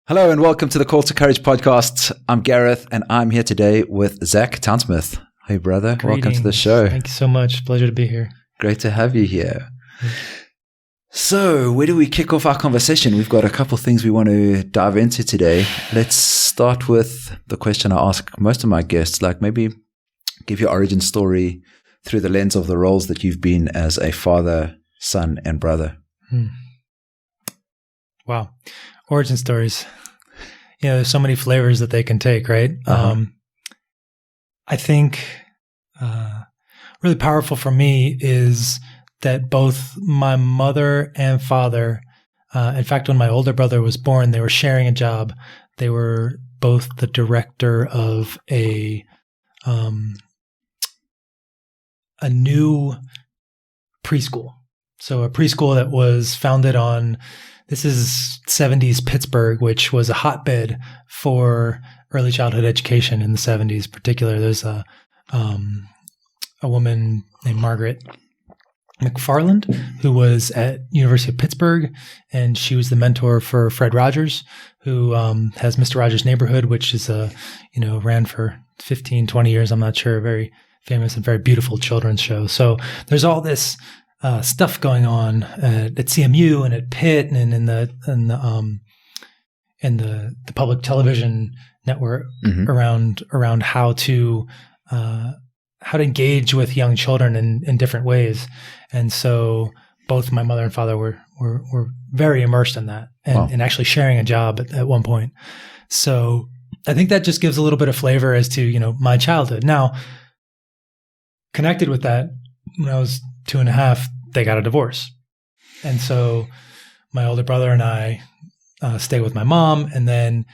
Hello and welcome to the Call to Courage podcast. I'm Gareth and I'm here today with Zack Townesmith. Hey brother, Greetings. Welcome to the show. Thank you so much. Pleasure to be here. Great to have you here. So where do we kick off our conversation? We've got a couple things we want to dive into today. Let's start with the question I ask most of my guests, like maybe give your origin story through the lens of the roles that you've been as a father, son, and brother. Wow. Origin stories. You know, there's so many flavors that they can take, right? I think really powerful for me is that both my mother and father, in fact, when my older brother was born, they were sharing a job. They were both the director of a new preschool. So a preschool that was founded on, this is 70s Pittsburgh, which was a hotbed for early childhood education in the 70s. Particularly, there's a woman named Margaret McFarland who was at University of Pittsburgh, and she was the mentor for Fred Rogers, who has Mr. Rogers' Neighborhood, which is ran for 15, 20 years. I'm not sure, a very famous and very beautiful children's show. So there's all this stuff going on at CMU and at Pitt and in the public television network around how to engage with young children in different ways. And so both my mother and father were very immersed in that and actually sharing a job at one point. So I think that just gives a little bit of flavor as to, my childhood. Now, connected with that, when I was 2.5, they got a divorce. And so my older brother and I stayed with my mom, and then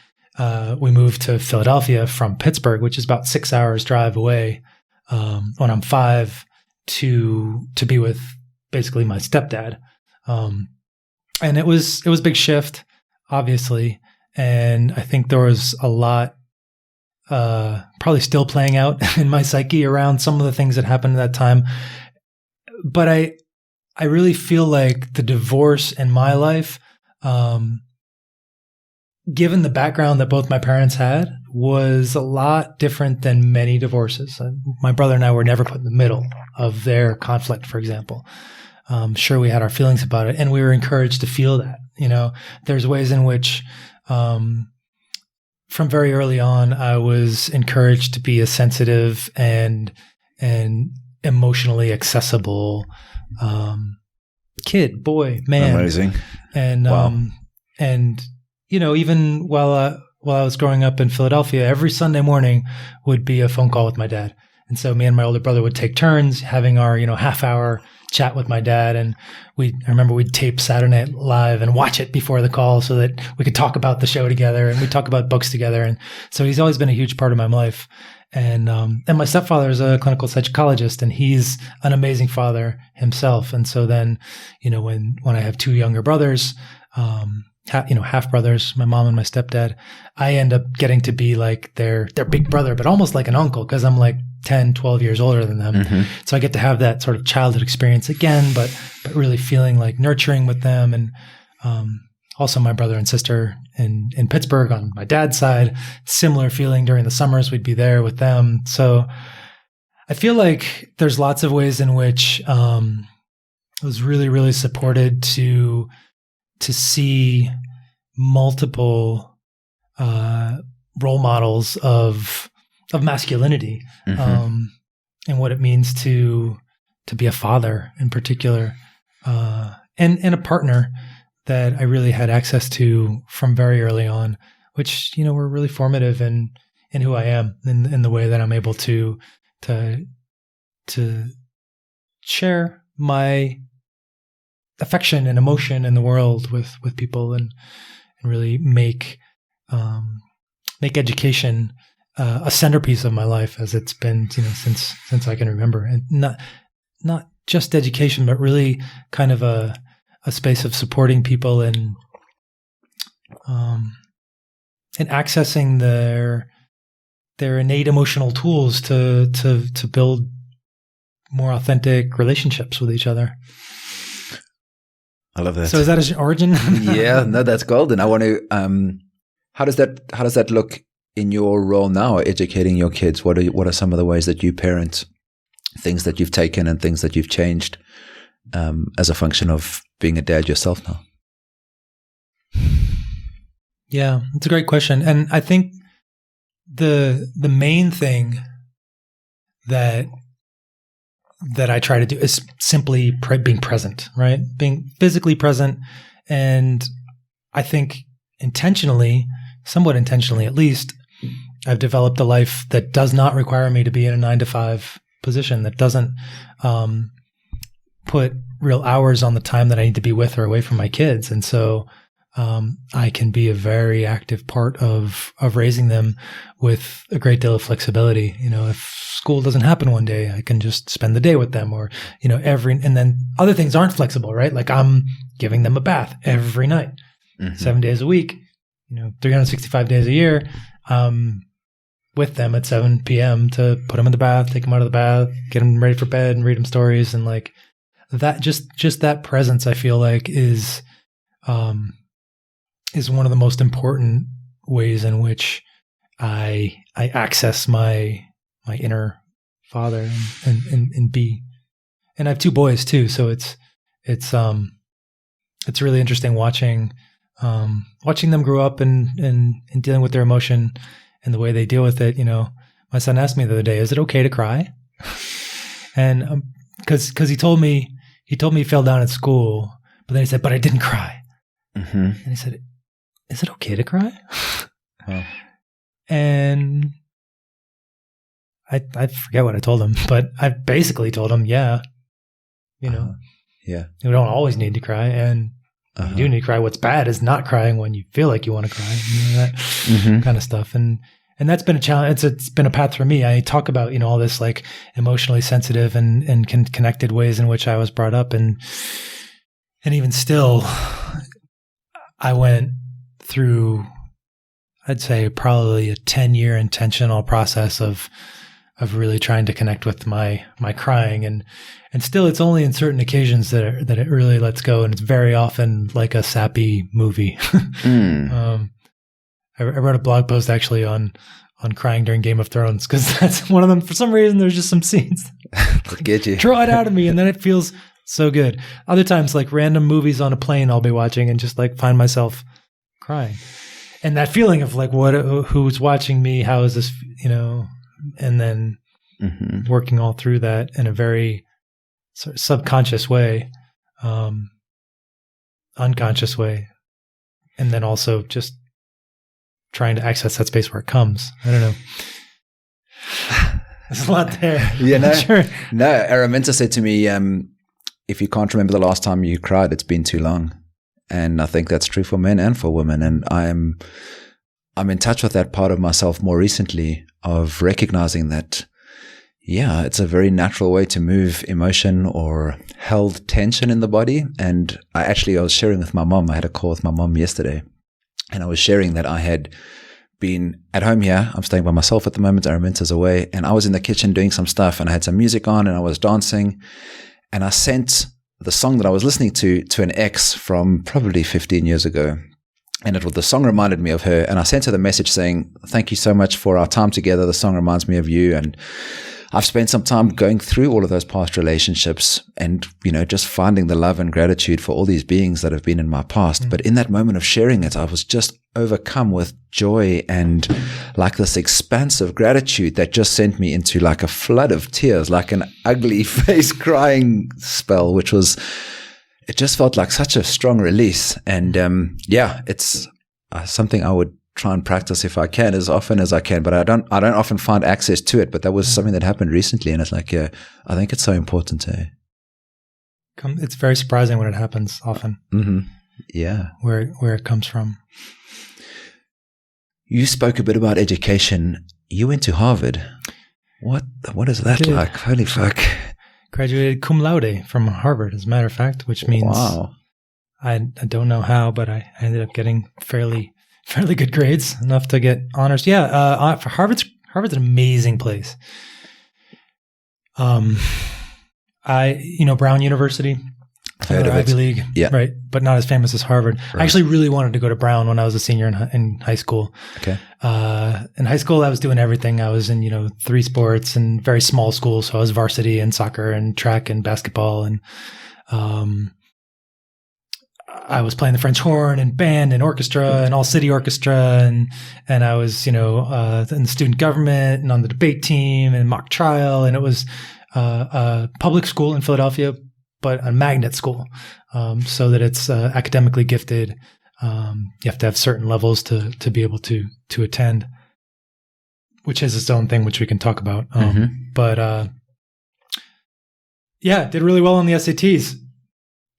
we moved to Philadelphia from Pittsburgh, which is about 6 hours drive away, when I'm 5 to be with basically my stepdad. And it was a big shift, obviously. And I think there was a lot probably still playing out in my psyche around some of the things that happened at that time. But I really feel like the divorce in my life, given the background that both my parents had, was a lot different than many divorces. My brother and I were never put in the middle of their conflict, for example. Sure, we had our feelings about it, and we were encouraged to feel that. There's ways in which, from very early on, I was encouraged to be a sensitive and emotionally accessible kid, boy, man. Amazing. And even while I was growing up in Philadelphia, every Sunday morning would be a phone call with my dad. And so me and my older brother would take turns having our, half-hour chat with my dad. And I remember we'd tape Saturday Night Live and watch it before the call so that we could talk about the show together, and we'd talk about books together. And so he's always been a huge part of my life. And my stepfather is a clinical psychologist, and he's an amazing father himself. And so then, when I have two younger brothers, half brothers, my mom and my stepdad, I end up getting to be like their big brother, but almost like an uncle, because I'm like 10, 12 years older than them. So I get to have that sort of childhood experience again, but really feeling like nurturing with them. And also my brother and sister in Pittsburgh on my dad's side, similar feeling during the summers. We'd be there with them. So I feel like there's lots of ways in which I was really, really supported to see multiple role models of masculinity, and what it means to be a father in particular, and a partner that I really had access to from very early on, which, were really formative in who I am, in the way that I'm able to share my affection and emotion in the world with people, and really make education a centerpiece of my life, as it's been, since I can remember. And not just education, but really kind of a space of supporting people and accessing their innate emotional tools to build more authentic relationships with each other. I love that. So is that his origin? Yeah, no, that's golden. I want to How does that look in your role now, educating your kids? What are some of the ways that you parent, things that you've taken and things that you've changed as a function of being a dad yourself now? Yeah, it's a great question. And I think the main thing that I try to do is simply being present, right? Being physically present. And I think somewhat intentionally at least, I've developed a life that does not require me to be in a 9-to-5 position, that doesn't put real hours on the time that I need to be with or away from my kids. And so I can be a very active part of raising them with a great deal of flexibility. If school doesn't happen one day, I can just spend the day with them, or, and then other things aren't flexible, right? Like I'm giving them a bath every night, 7 days a week, 365 days a year, with them at 7 p.m. to put them in the bath, take them out of the bath, get them ready for bed and read them stories. And like that, just that presence, I feel like is one of the most important ways in which I access my inner father and be. And I have 2 boys too, so it's really interesting watching them grow up and dealing with their emotion and the way they deal with it. My son asked me the other day, "Is it okay to cry?" And because he told me he fell down at school, but then he said, "But I didn't cry." And he said, "Is it okay to cry?" Wow. And I forget what I told him, but I basically told him, yeah, yeah, you don't always need to cry. And you do need to cry. What's bad is not crying when you feel like you want to cry, that kind of stuff. And that's been a challenge. It's been a path for me. I talk about, all this like emotionally sensitive and connected ways in which I was brought up. And even still, I went through, I'd say probably a 10-year intentional process of really trying to connect with my crying, and still it's only in certain occasions that it really lets go, and it's very often like a sappy movie. I wrote a blog post actually on crying during Game of Thrones, because that's one of them. For some reason, there's just some scenes that get you, draw it out of me, and then it feels so good. Other times, like random movies on a plane I'll be watching and just like find myself crying. And that feeling of like, who's watching me? How is this, and then working all through that in a very sort of subconscious way, unconscious way. And then also just trying to access that space where it comes. I don't know. There's a lot there. Yeah, no, sure. No. Araminta said to me, if you can't remember the last time you cried, it's been too long. And I think that's true for men and for women. And I'm in touch with that part of myself more recently, of recognizing that, yeah, it's a very natural way to move emotion or held tension in the body. And I was sharing with my mom. I had a call with my mom yesterday, and I was sharing that I had been at home here. I'm staying by myself at the moment. Araminta's away, and I was in the kitchen doing some stuff, and I had some music on, and I was dancing, and I sent the song that I was listening to an ex from probably 15 years ago. And the song reminded me of her. And I sent her the message saying, "Thank you so much for our time together. The song reminds me of you. And I've spent some time going through all of those past relationships and, just finding the love and gratitude for all these beings that have been in my past." But in that moment of sharing it, I was just overcome with joy and like this expansive gratitude that just sent me into like a flood of tears, like an ugly face crying spell, it just felt like such a strong release. And it's something I would try and practice if I can, as often as I can, but I don't often find access to it. But that was something that happened recently, and it's like, I think it's so important to. It's very surprising when it happens often. Yeah, where it comes from. You spoke a bit about education. You went to Harvard. What is that like? Holy fuck! Graduated cum laude from Harvard, as a matter of fact, which means wow. I don't know how, but I ended up getting fairly good grades, enough to get honors. Yeah, for Harvard's an amazing place. Brown University, Heard of Ivy it. League, Yeah. right? But not as famous as Harvard. Right. I actually really wanted to go to Brown when I was a senior in high school. Okay. In high school, I was doing everything. I was in 3 sports and very small schools. So I was varsity in soccer and track and basketball, and I was playing the French horn and band and orchestra and all city orchestra, and I was in the student government and on the debate team and mock trial, and it was a public school in Philadelphia, but a magnet school, so that it's academically gifted. You have to have certain levels to be able to attend, which is its own thing, which we can talk about. But did really well on the SATs.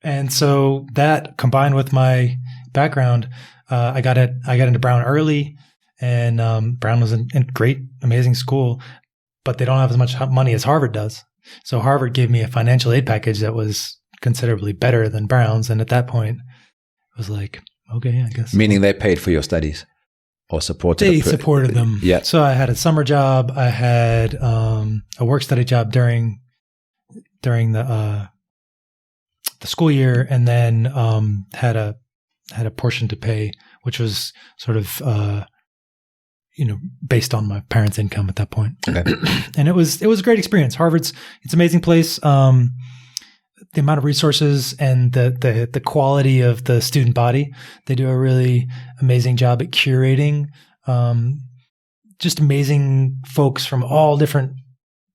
And so that combined with my background, I got into Brown early, and Brown was a great, amazing school, but they don't have as much money as Harvard does. So Harvard gave me a financial aid package that was considerably better than Brown's. And at that point, it was like, okay, I guess. Meaning they paid for your studies or supported? They supported them. Yeah. So I had a summer job. I had a work-study job during the school year, and then had a portion to pay, which was sort of based on my parents' income at that point. Okay. And it was a great experience. Harvard's it's an amazing place. The amount of resources and the quality of the student body, they do a really amazing job at curating. Just amazing folks from all different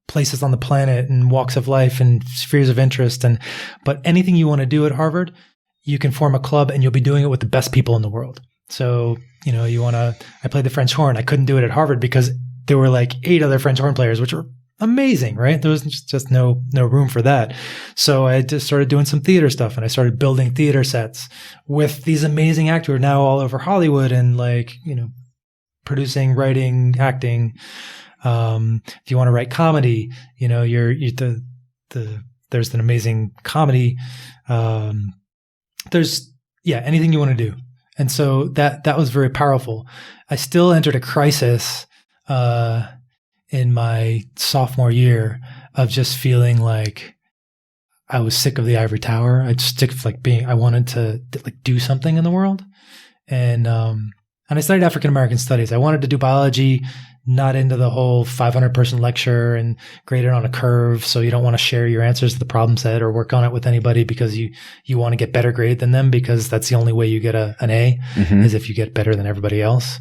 places on the planet and walks of life and spheres of interest. But anything you want to do at Harvard, you can form a club and you'll be doing it with the best people in the world. So, I played the French horn. I couldn't do it at Harvard because there were like 8 other French horn players, which were amazing, right? There was just no room for that. So I just started doing some theater stuff, and I started building theater sets with these amazing actors who are now all over Hollywood and producing, writing, acting. If you want to write comedy, there's an amazing comedy. There's anything you want to do. And so that was very powerful. I still entered a crisis in my sophomore year of just feeling like I was sick of the ivory tower. I wanted to do something in the world. And I studied African American studies. I wanted to do biology, not into the whole 500-person lecture and graded on a curve. So you don't want to share your answers to the problem set or work on it with anybody because you want to get better grade than them, because that's the only way you get an A is if you get better than everybody else.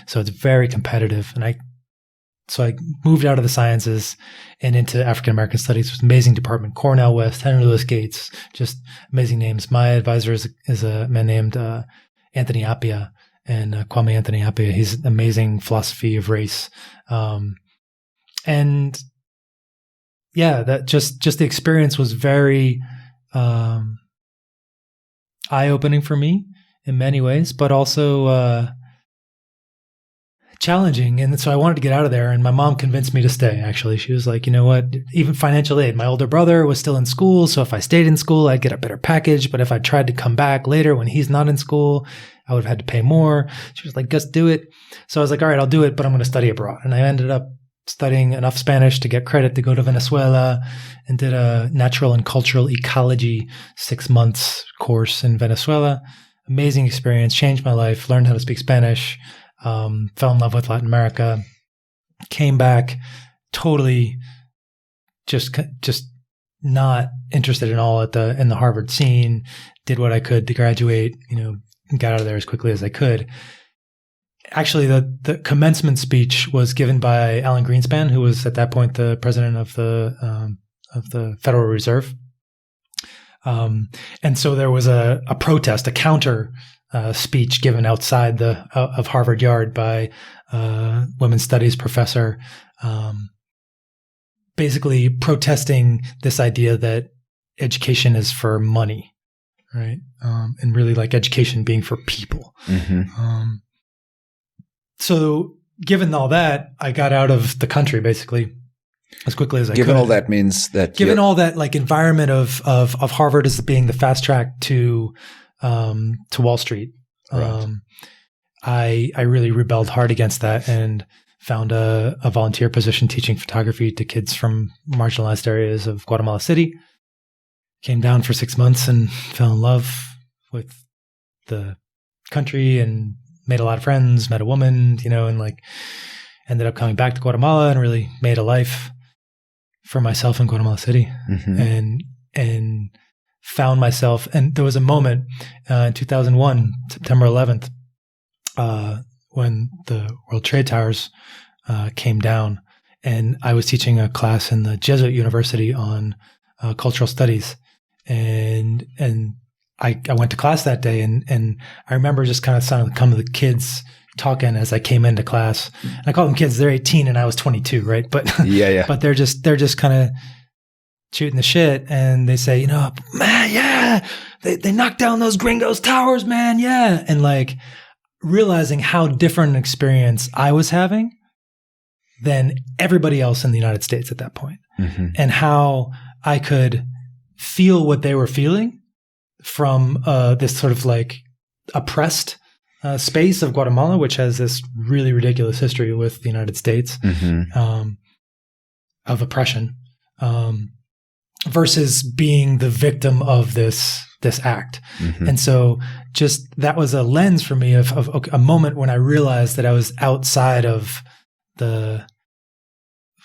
So it's very competitive. And so I moved out of the sciences and into African American studies. It was an amazing department. Cornell West, Henry Louis Gates, just amazing names. My advisor is a man named Anthony Appiah. And Kwame Anthony Appiah, he's an amazing philosophy of race. That just the experience was very eye-opening for me in many ways, but also challenging. And so I wanted to get out of there, and my mom convinced me to stay, actually. She was like, you know what, even financial aid. My older brother was still in school, so if I stayed in school, I'd get a better package. But if I tried to come back later when he's not in school, I would have had to pay more. She was like, Gus, do it. So I was like, all right, I'll do it, but I'm going to study abroad. And I ended up studying enough Spanish to get credit to go to Venezuela, and did a natural and cultural ecology 6 months course in Venezuela. Amazing experience, changed my life, learned how to speak Spanish, fell in love with Latin America, came back totally just not interested at all in the Harvard scene, did what I could to graduate, got out of there as quickly as I could. Actually, the commencement speech was given by Alan Greenspan, who was at that point the president of the Federal Reserve. And so there was a protest, a counter speech given outside of Harvard Yard by a women's studies professor, basically protesting this idea that education is for money, right? And really like education being for people. So given all that, I got out of the country basically as quickly as I could. Given all that means that given all that like environment of Harvard as being the fast track to Wall Street. Right. I really rebelled hard against that and found a volunteer position teaching photography to kids from marginalized areas of Guatemala City. came down for 6 months and fell in love with the country and made a lot of friends, met a woman, and like ended up coming back to Guatemala and really made a life for myself in Guatemala City, and found myself. And there was a moment in 2001, September 11th, when the World Trade Towers came down, and I was teaching a class in the Jesuit University on cultural studies, and I went to class that day, and I remember just kind of some of the kids talking as I came into class. And I call them kids; they're 18, and I was 22, right? But but they're just kind of shooting the shit, and they say, man, yeah, they knocked down those gringos towers, man, yeah, and like realizing how different an experience I was having than everybody else in the United States at that point, and how I could feel what they were feeling from this sort of like oppressed space of Guatemala, which has this really ridiculous history with the United States of oppression, versus being the victim of this act. And so just that was a lens for me of a moment when I realized that I was outside of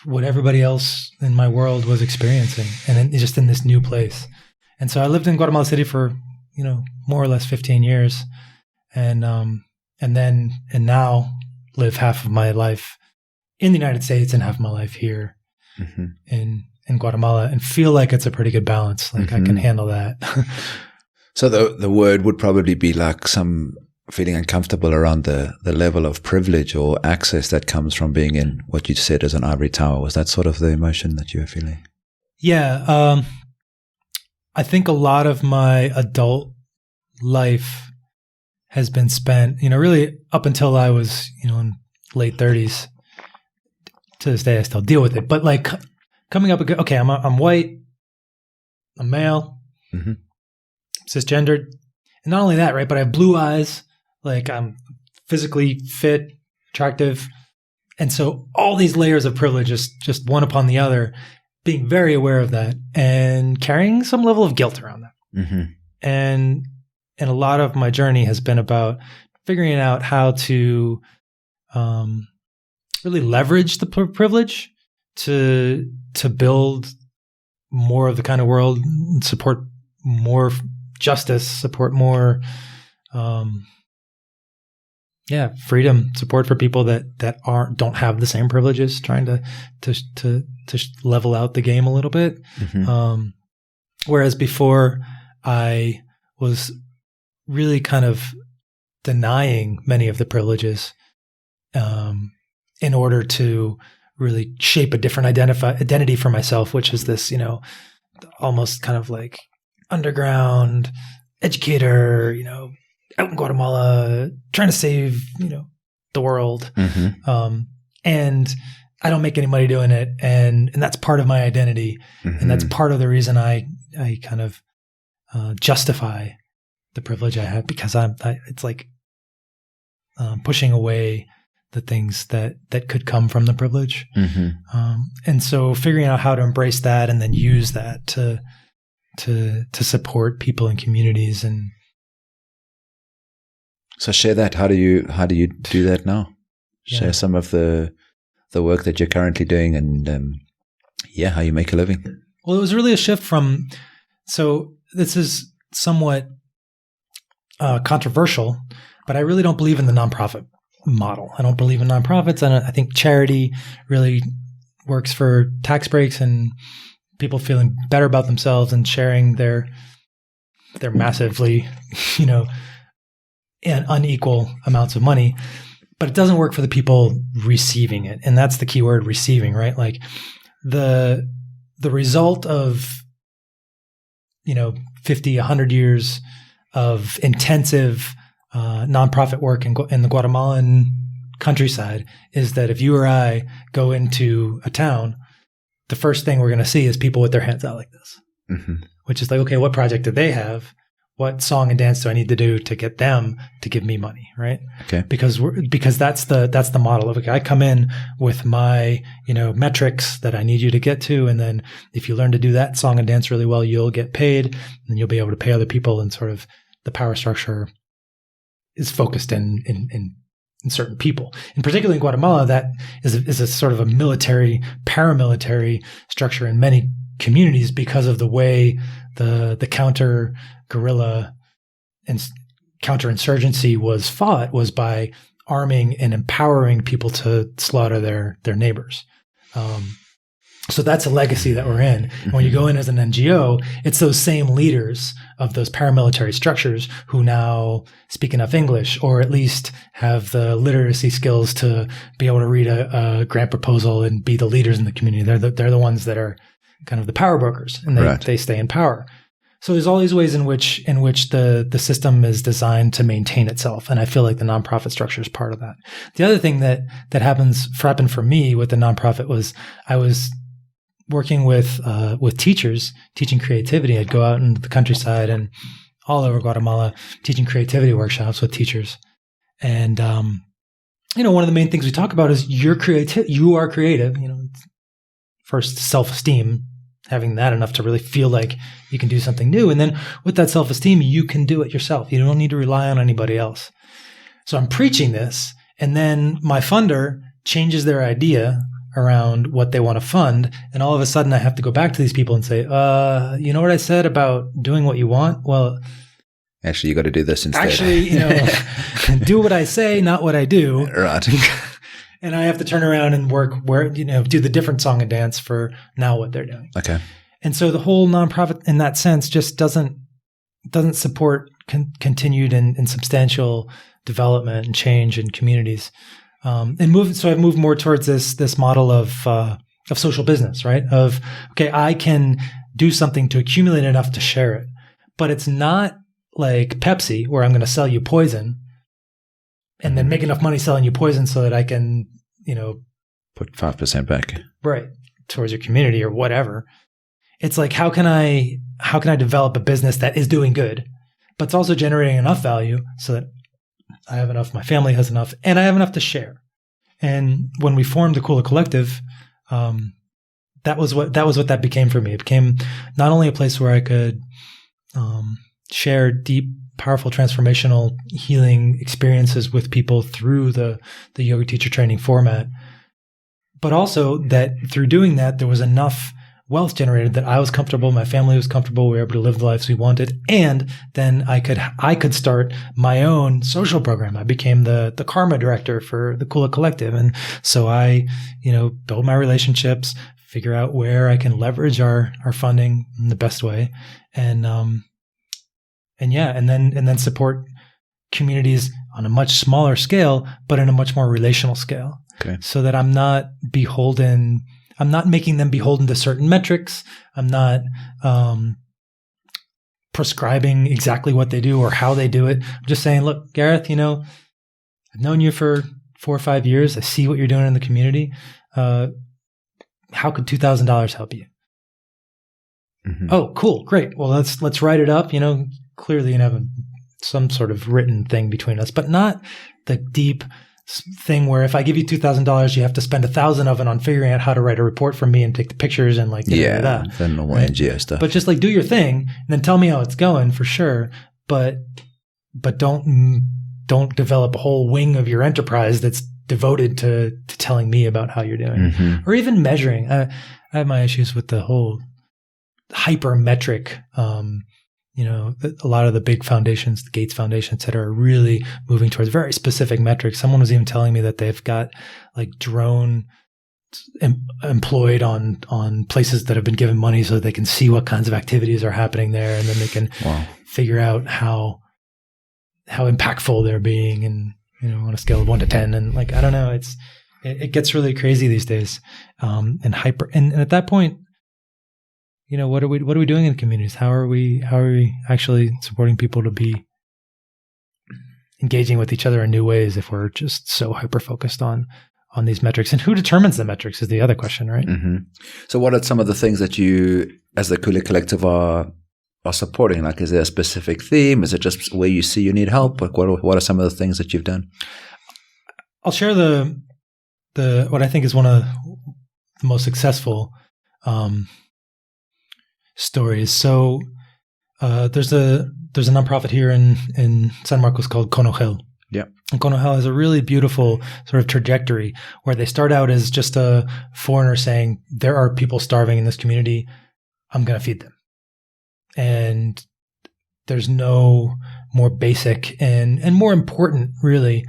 what everybody else in my world was experiencing, and just in this new place. And so I lived in Guatemala City for, more or less 15 years. And now live half of my life in the United States and half of my life here in Guatemala, and feel like it's a pretty good balance. Like I can handle that. So the word would probably be like some feeling uncomfortable around the level of privilege or access that comes from being in what you said as an ivory tower. Was that sort of the emotion that you were feeling? Yeah. I think a lot of my adult life has been spent, really up until I was, in late 30s. To this day, I still deal with it. But like coming up, okay, I'm white, I'm male, cisgendered. And not only that, right, but I have blue eyes, like I'm physically fit, attractive. And so all these layers of privilege just one upon the other, being very aware of that and carrying some level of guilt around that. And a lot of my journey has been about figuring out how to really leverage the privilege to build more of the kind of world, support more justice, support more freedom, support for people that don't have the same privileges, trying to level out the game a little bit. Whereas before I was really kind of denying many of the privileges in order to really shape a different identity for myself, which is this, almost kind of like underground educator, out in Guatemala, trying to save, the world. And I don't make any money doing it. And that's part of my identity. And that's part of the reason I kind of justify the privilege I have, because it's like pushing away the things that could come from the privilege. And so figuring out how to embrace that and then use that to support people and communities. And so share that. How do you do that now? Share some of the work that you're currently doing, and how you make a living. Well, it was really a shift from, so this is somewhat controversial, but I really don't believe in the nonprofit model. I don't believe in nonprofits. And I think charity really works for tax breaks and people feeling better about themselves and sharing their massively, and unequal amounts of money. But it doesn't work for the people receiving it. And that's the key word, receiving, right? Like the result of, 50, 100 years of intensive nonprofit work in the Guatemalan countryside is that if you or I go into a town, the first thing we're going to see is people with their hands out like this, which is like, okay, what project did they have? what song and dance do I need to do to get them to give me money, right? Okay. Because that's the model of, okay, I come in with my, metrics that I need you to get to. And then if you learn to do that song and dance really well, you'll get paid and you'll be able to pay other people, and sort of the power structure is focused in certain people. And particularly in Guatemala, that is a sort of a military, paramilitary structure in many communities because of the way the counter guerrilla and counterinsurgency was fought was by arming and empowering people to slaughter their neighbors. So that's a legacy that we're in. And when you go in as an NGO, it's those same leaders of those paramilitary structures who now speak enough English, or at least have the literacy skills to be able to read a grant proposal and be the leaders in the community. They're the ones that are kind of the power brokers, and they stay in power. So there's all these ways in which the system is designed to maintain itself. And I feel like the nonprofit structure is part of that. The other thing that happened for me with the nonprofit was I was working with teachers, teaching creativity. I'd go out into the countryside and all over Guatemala, teaching creativity workshops with teachers. And, one of the main things we talk about is you are creative, first self-esteem, having that enough to really feel like you can do something new. And then with that self-esteem, you can do it yourself. You don't need to rely on anybody else. So I'm preaching this, and then my funder changes their idea around what they want to fund. And all of a sudden I have to go back to these people and say, you know what I said about doing what you want? Well, actually, you got to do this instead. Actually, do what I say, not what I do. Right. And I have to turn around and do the different song and dance for now what they're doing. Okay. And so the whole nonprofit in that sense just doesn't support continued and substantial development and change in communities. So I've moved more towards this model of social business, right? Of, okay, I can do something to accumulate enough to share it, but it's not like Pepsi where I'm going to sell you poison and then make enough money selling you poison so that I can, put 5% back, right, towards your community or whatever. It's like, how can I develop a business that is doing good, but it's also generating enough value so that I have enough, my family has enough, and I have enough to share. And when we formed the Kula Collective, that was what that became for me. It became not only a place where I could share deep, powerful, transformational healing experiences with people through the yoga teacher training format, but also that through doing that, there was enough wealth generated that I was comfortable, my family was comfortable, we were able to live the lives we wanted, and then I could start my own social program. I became the karma director for the Kula Collective, and so I, build my relationships, figure out where I can leverage our funding in the best way, and then support communities on a much smaller scale, but in a much more relational scale. Okay. So that I'm not making them beholden to certain metrics. I'm not prescribing exactly what they do or how they do it. I'm just saying, look, Gareth, I've known you for 4 or 5 years. I see what you're doing in the community. How could $2,000 help you? Mm-hmm. Oh, cool. Great. Well, let's write it up. Clearly, some sort of written thing between us, but not the deep thing where if I give you $2,000, you have to spend 1,000 of it on figuring out how to write a report for me and take the pictures and the normal NGO stuff. But just do your thing and then tell me how it's going for sure. But don't develop a whole wing of your enterprise that's devoted to telling me about how you're doing, mm-hmm. or even measuring. I have my issues with the whole hypermetric. A lot of the big foundations, the Gates Foundation, et cetera, are really moving towards very specific metrics. Someone was even telling me that they've got drone employed on places that have been given money so that they can see what kinds of activities are happening there, and then they can figure out how impactful they're being, and on a scale of 1 to 10. And I don't know, it gets really crazy these days, and at that point. What are we doing in communities? How are we actually supporting people to be engaging with each other in new ways if we're just so hyper focused on these metrics? And who determines the metrics is the other question, right? Mm-hmm. So what are some of the things that you, as the Kula Collective, are are supporting? Like, is there a specific theme? Is it just where you see you need help? Like, what are some of the things that you've done? I'll share the what I think is one of the most successful stories. So there's a nonprofit here in San Marcos called Conogel. Yeah. And Conogel has a really beautiful sort of trajectory where they start out as just a foreigner saying, there are people starving in this community. I'm going to feed them. And there's no more basic and more important, really,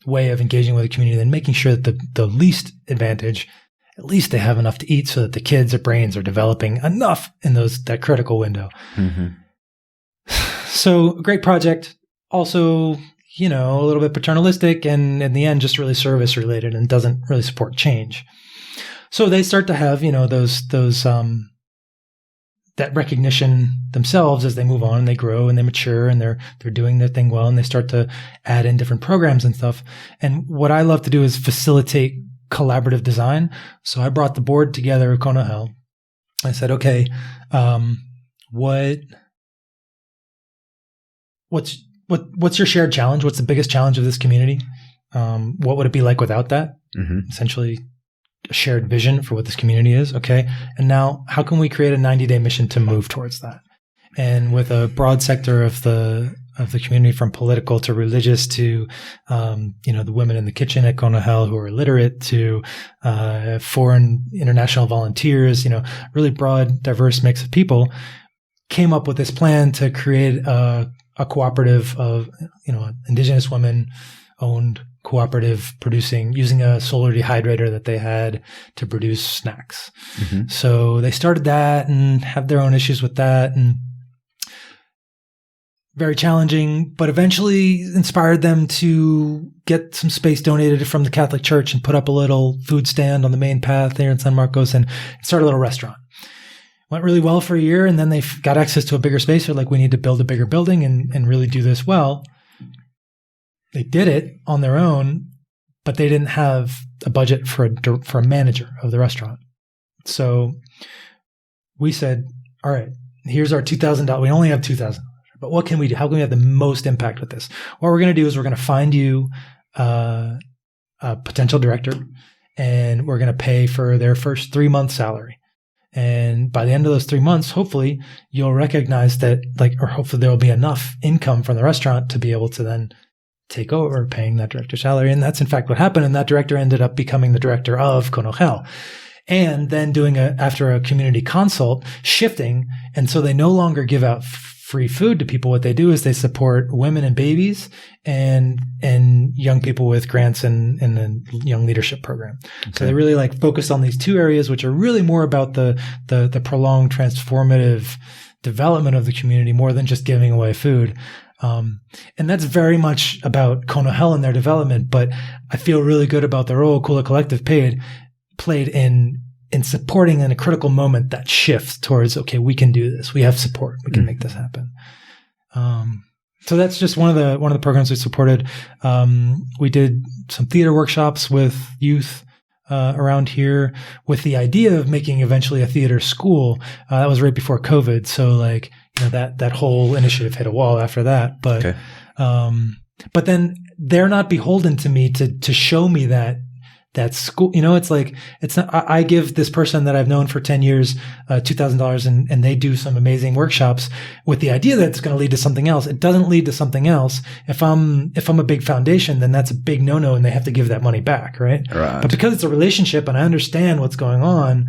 way of engaging with the community than making sure that the least advantaged, at least they have enough to eat so that the kids' their brains are developing enough in that critical window. Mm-hmm. So great project. Also, a little bit paternalistic and in the end, just really service related and doesn't really support change. So they start to have, those that recognition themselves as they move on and they grow and they mature and they're doing their thing well and they start to add in different programs and stuff. And what I love to do is facilitate collaborative design. So I brought the board together at Conogel. I said, okay, what's your shared challenge? What's the biggest challenge of this community? What would it be like without that? Mm-hmm. Essentially a shared vision for what this community is. Okay. And now how can we create a 90-day mission to move towards that? And with a broad sector of the community, from political to religious to, the women in the kitchen at Conogel who are illiterate to, foreign international volunteers, really broad, diverse mix of people, came up with this plan to create a cooperative of, indigenous women owned cooperative using a solar dehydrator that they had to produce snacks. Mm-hmm. So they started that and have their own issues with that and very challenging, but eventually inspired them to get some space donated from the Catholic Church and put up a little food stand on the main path there in San Marcos and start a little restaurant. Went really well for a year, and then they got access to a bigger space. They're like, we need to build a bigger building and really do this well. They did it on their own, but they didn't have a budget for a manager of the restaurant. So we said, all right, here's our $2,000. We only have $2,000, but what can we do? How can we have the most impact with this? What we're going to do is we're going to find you a potential director, and we're going to pay for their first 3-month salary. And by the end of those 3 months, hopefully you'll recognize that, or hopefully there will be enough income from the restaurant to be able to then take over paying that director's salary. And that's in fact what happened. And that director ended up becoming the director of Conogel. And then after a community consult, shifting. And so they no longer give out free food to people. What they do is they support women and babies and young people with grants and the young leadership program. Okay. So they really focus on these two areas, which are really more about the prolonged transformative development of the community more than just giving away food. And that's very much about Conogel and their development, but I feel really good about the role Kula Collective played in supporting in a critical moment that shifts towards, okay, we can do this. We have support. We can make this happen. So that's just one of the programs we supported. We did some theater workshops with youth around here with the idea of making eventually a theater school. That was right before COVID. So that whole initiative hit a wall after that. But, okay. But then they're not beholden to me to show me that school, it's not, I give this person that I've known for 10 years, $2,000 and they do some amazing workshops with the idea that it's going to lead to something else. It doesn't lead to something else. If I'm a big foundation, then that's a big no-no and they have to give that money back. Right. But because it's a relationship and I understand what's going on,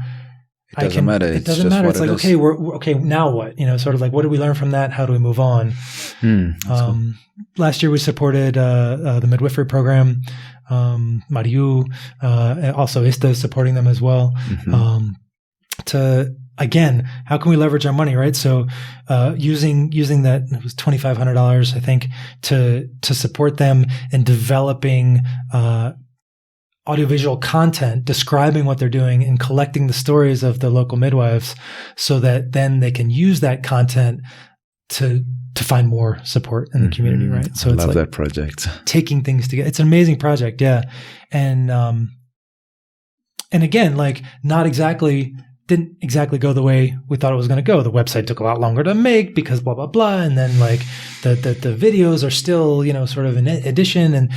it doesn't matter. It doesn't matter. It's okay. We're okay. Now what? Sort of what did we learn from that? How do we move on? Cool. Last year we supported the midwifery program. Mariu, also ISTA is supporting them as well. Mm-hmm. Again, how can we leverage our money, right? So, using that, it was $2,500, I think, to support them in developing, audiovisual content describing what they're doing and collecting the stories of the local midwives so that then they can use that content to find more support in the community, right? So I love that project. Taking things together. It's an amazing project, yeah. And again, not exactly didn't exactly go the way we thought it was going to go. The website took a lot longer to make because blah, blah, blah. And then like the videos are still, sort of in edition, and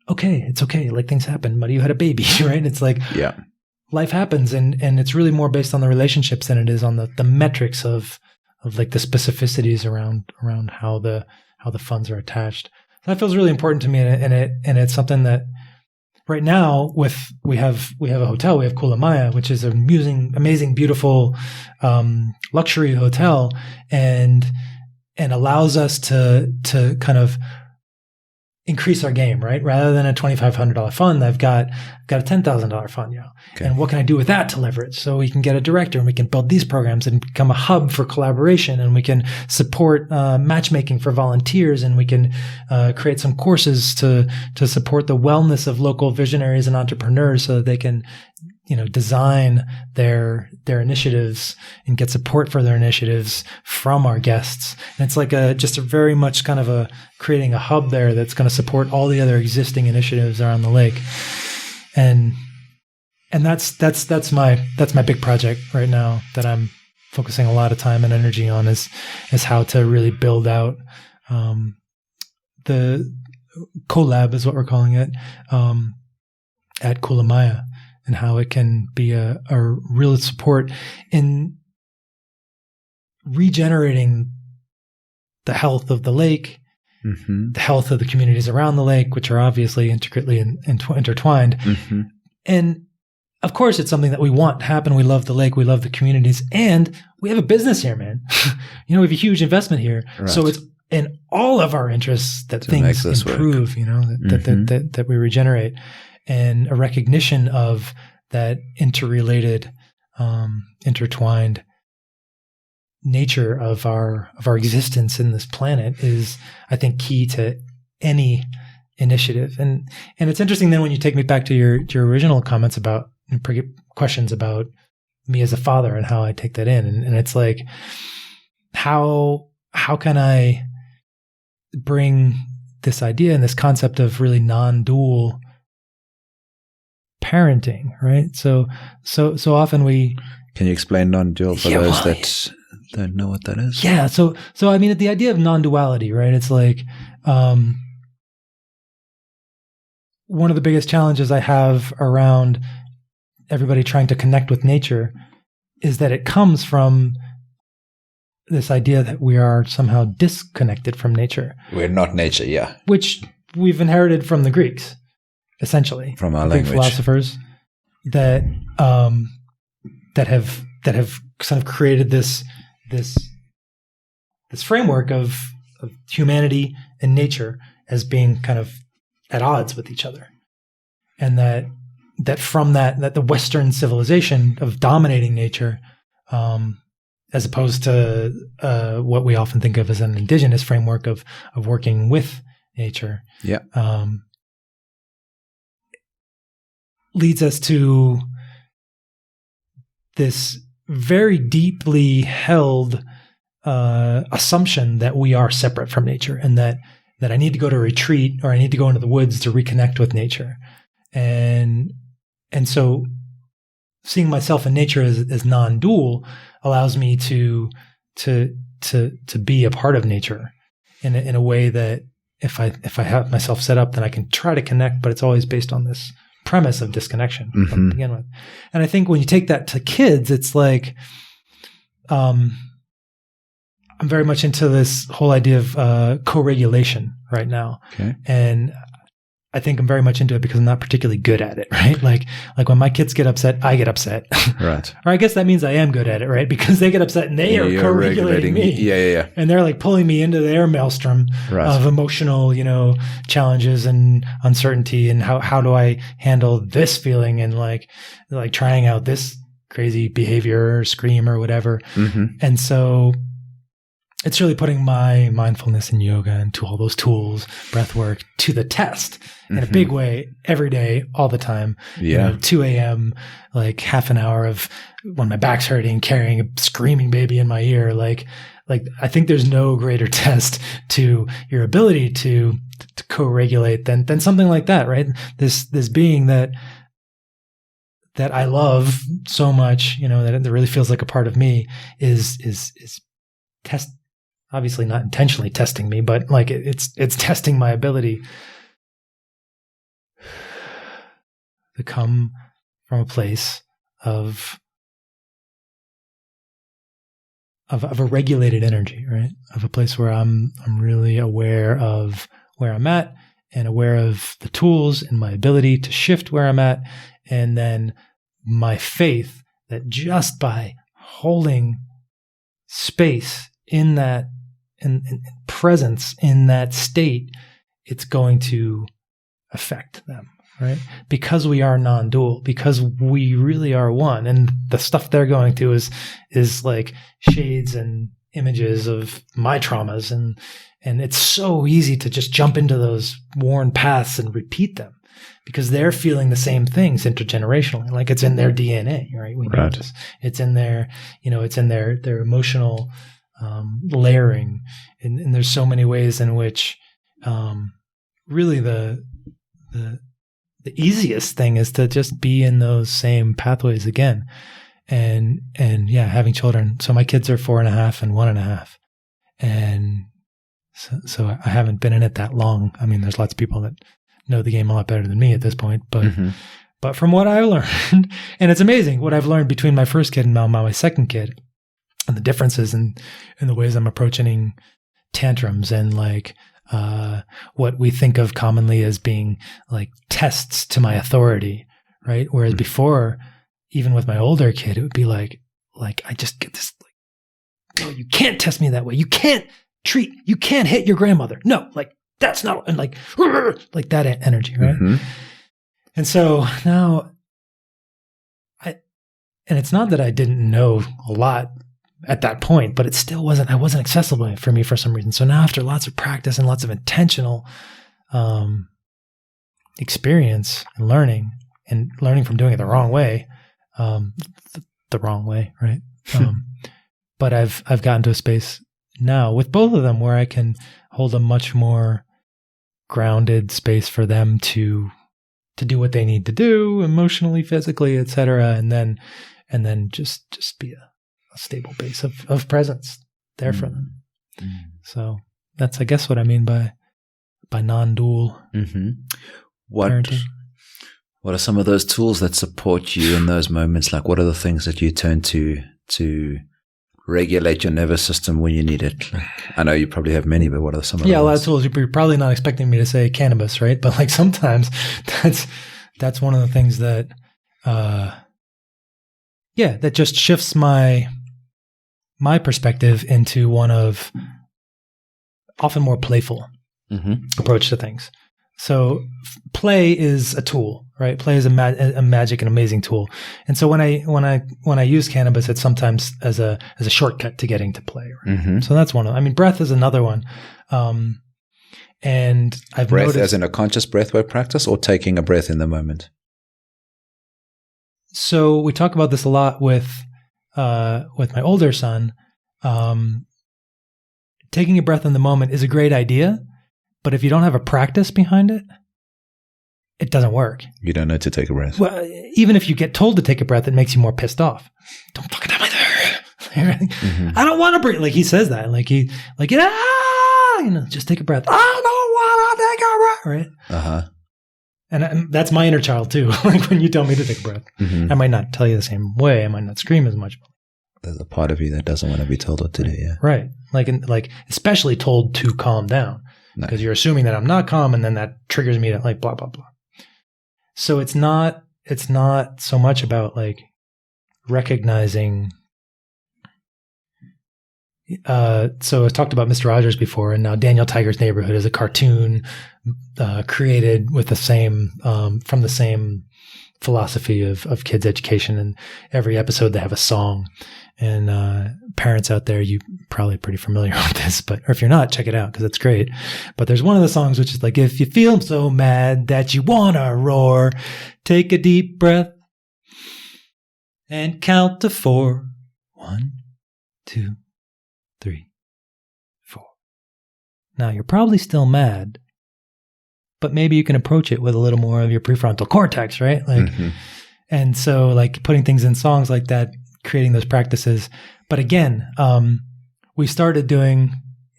okay, it's okay. Like things happen, but you had a baby, right? It's like, yeah, life happens, and it's really more based on the relationships than it is on the metrics of like the specificities around how the funds are attached. So that feels really important to me. And it's something that, right now, we have a hotel. We have Kwame, which is an amazing, beautiful luxury hotel, and allows us to kind of increase our game, right? Rather than a $2,500 fund, I've got a $10,000 fund, Okay. And what can I do with that to leverage? So we can get a director, and we can build these programs and become a hub for collaboration, and we can support matchmaking for volunteers, and we can create some courses to support the wellness of local visionaries and entrepreneurs, so that they can design their initiatives and get support for their initiatives from our guests. And it's like just a very much kind of creating a hub there that's going to support all the other existing initiatives around the lake. And that's my big project right now that I'm focusing a lot of time and energy on, is how to really build out the collab, is what we're calling it, at Kwame, and how it can be a real support in regenerating the health of the lake, mm-hmm. the health of the communities around the lake, which are obviously intricately intertwined. Mm-hmm. And of course, it's something that we want to happen. We love the lake. We love the communities. And we have a business here, man. We have a huge investment here. Right. So it's in all of our interests that things improve, that we regenerate. And a recognition of that interrelated, intertwined nature of our existence in this planet is, I think, key to any initiative. And it's interesting then when you take me back to your original comments about questions about me as a father and how I take that in. And it's like, how can I bring this idea and this concept of really non-dual parenting, right? So often Can you explain non-dual for those that don't know what that is? Yeah. So I mean, the idea of non-duality, right? It's like, one of the biggest challenges I have around everybody trying to connect with nature is that it comes from this idea that we are somehow disconnected from nature. We're not nature, yeah. Which we've inherited from the Greeks, essentially. From our Greek language. philosophers that have kind of created this framework of humanity and nature as being kind of at odds with each other. And that from that the Western civilization of dominating nature, as opposed to what we often think of as an indigenous framework of working with nature, leads us to this very deeply held assumption that we are separate from nature, and that I need to go to a retreat or I need to go into the woods to reconnect with nature. And so seeing myself in nature as non-dual allows me to be a part of nature in a way that if I have myself set up, then I can try to connect, but it's always based on this premise of disconnection to begin with. And I think when you take that to kids, it's like, I'm very much into this whole idea of co-regulation right now. Okay. And I think I'm very much into it because I'm not particularly good at it, right? Like when my kids get upset, I get upset. Right. Or I guess that means I am good at it, right? Because they get upset and they are co-regulating me. Yeah. And they're like pulling me into their maelstrom of emotional, challenges and uncertainty, and how do I handle this feeling, and like trying out this crazy behavior or scream or whatever. Mm-hmm. And so it's really putting my mindfulness and yoga and to all those tools, breath work, to the test in a big way every day, all the time. Yeah. 2 a.m., like half an hour of when my back's hurting, carrying a screaming baby in my ear. Like I think there's no greater test to your ability to co-regulate than something like that, right? This being that that I love so much, that it really feels like a part of me is obviously not intentionally testing me, but like it's testing my ability to come from a place of a regulated energy, right? Of a place where I'm really aware of where I'm at and aware of the tools and my ability to shift where I'm at. And then my faith that just by holding space in that and presence in that state, it's going to affect them, right? Because we are non-dual, because we really are one. And the stuff they're going through is like shades and images of my traumas. And it's so easy to just jump into those worn paths and repeat them because they're feeling the same things intergenerationally. Like it's in their DNA, right? We know this. It's in their, it's in their emotional layering. And there's so many ways in which really the easiest thing is to just be in those same pathways again. And yeah, having children. So my kids are 4.5 and 1.5. And so I haven't been in it that long. I mean, there's lots of people that know the game a lot better than me at this point, but from what I learned, and it's amazing what I've learned between my first kid and now my second kid, and the differences in the ways I'm approaching tantrums and like what we think of commonly as being like tests to my authority, right? Whereas before, even with my older kid, it would be like I just get this like, no, you can't test me that way. You can't hit your grandmother. No, like that's not, and like that energy, right? And so now and it's not that I didn't know a lot at that point, but I wasn't accessible for me for some reason. So now after lots of practice and lots of intentional experience and learning from doing it the wrong way, right? But I've gotten to a space now with both of them where I can hold a much more grounded space for them to do what they need to do emotionally, physically, etc. And then just be a stable base of presence there for them. So that's, I guess, what I mean by non-dual parenting. What are some of those tools that support you in those moments? Like, what are the things that you turn to regulate your nervous system when you need it? Like, I know you probably have many, but what are some of them? Yeah, a lot of tools. You're probably not expecting me to say cannabis, right? But like sometimes that's one of the things that, that just shifts my perspective into one of often more playful approach to things. So play is a tool, right? Play is a magic and amazing tool. And so when I use cannabis, it's sometimes as a shortcut to getting to play. Right? So that's one of them. I mean, breath is another one. And I've breath as in a conscious breathwork practice, or taking a breath in the moment. So we talk about this a lot with my older son. Taking a breath in the moment is a great idea. But if you don't have a practice behind it, it doesn't work. You don't know to take a breath. Well, even if you get told to take a breath, it makes you more pissed off. Don't fucking tell me that. I don't want to breathe. Like he says that. Just take a breath. I don't want to take a breath. Right? And that's my inner child too. Like when you tell me to take a breath, I might not tell you the same way. I might not scream as much. There's a part of you that doesn't want to be told what to do. Yeah. Right. Like especially told to calm down. Because you're assuming that I'm not calm, and then that triggers me to like blah blah blah. So it's not so much about like recognizing. So I talked about Mr. Rogers before, and now Daniel Tiger's Neighborhood is a cartoon created with the same from the same philosophy of kids education. And every episode they have a song. And parents out there, you probably pretty familiar with this, or if you're not, check it out because it's great. But there's one of the songs which is like, if you feel so mad that you want to roar, take a deep breath and count to 4. 1, 2, 3, 4. Now, you're probably still mad, but maybe you can approach it with a little more of your prefrontal cortex, right? Like, And so like putting things in songs like that, creating those practices. But again, we started doing,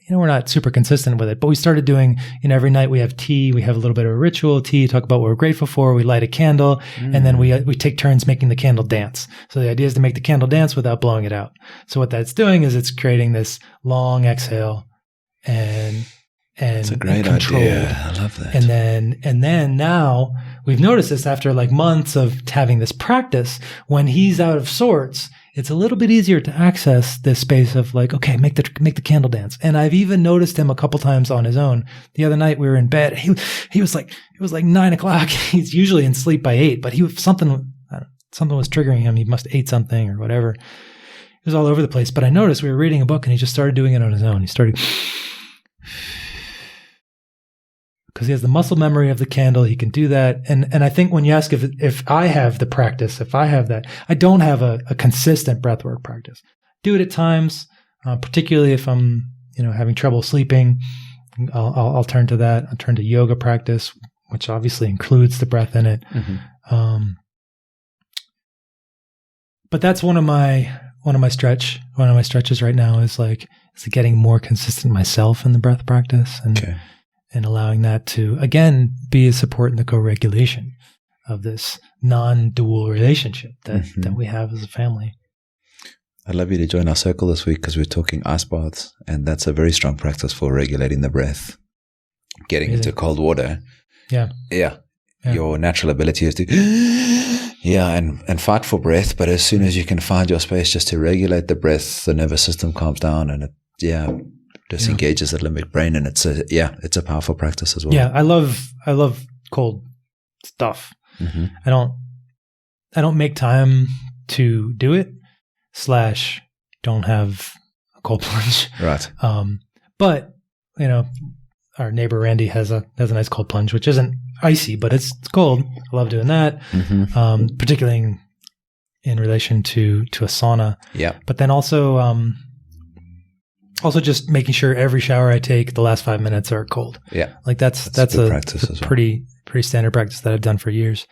we're not super consistent with it, but we started doing, every night we have tea, we have a little bit of a ritual tea, talk about what we're grateful for, we light a candle, and then we take turns making the candle dance. So the idea is to make the candle dance without blowing it out. So what that's doing is it's creating this long exhale and it's a great idea. I love that. And then now we've noticed this after like months of having this practice, when he's out of sorts, it's a little bit easier to access this space of like, okay, make the candle dance. And I've even noticed him a couple times on his own. The other night we were in bed. He was like, it was like 9:00. He's usually in sleep by 8, but something was triggering him. He must have ate something or whatever. It was all over the place. But I noticed we were reading a book and he just started doing it on his own. He started, because he has the muscle memory of the candle, he can do that. And I think when you ask if I have the practice, if I have that, I don't have a consistent breathwork practice. Do it at times, particularly if I'm having trouble sleeping. I'll turn to that. I'll turn to yoga practice, which obviously includes the breath in it. Mm-hmm. But that's one of my stretches right now is getting more consistent myself in the breath practice and allowing that to, again, be a support in the co-regulation of this non-dual relationship that we have as a family. I'd love you to join our circle this week because we're talking ice baths, and that's a very strong practice for regulating the breath. Getting into cold water. Yeah. Your natural ability is to, and fight for breath, but as soon as you can find your space just to regulate the breath, the nervous system calms down and disengages the limbic brain, and it's a powerful practice as well. Yeah, I love cold stuff. Mm-hmm. I don't make time to do it. / don't have a cold plunge. Right. But our neighbor Randy has a nice cold plunge, which isn't icy, but it's cold. I love doing that. Mm-hmm. Particularly in relation to a sauna. Yeah. But then also just making sure every shower I take, the last 5 minutes are cold. Yeah. Like that's a practice as well. Pretty standard practice that I've done for years.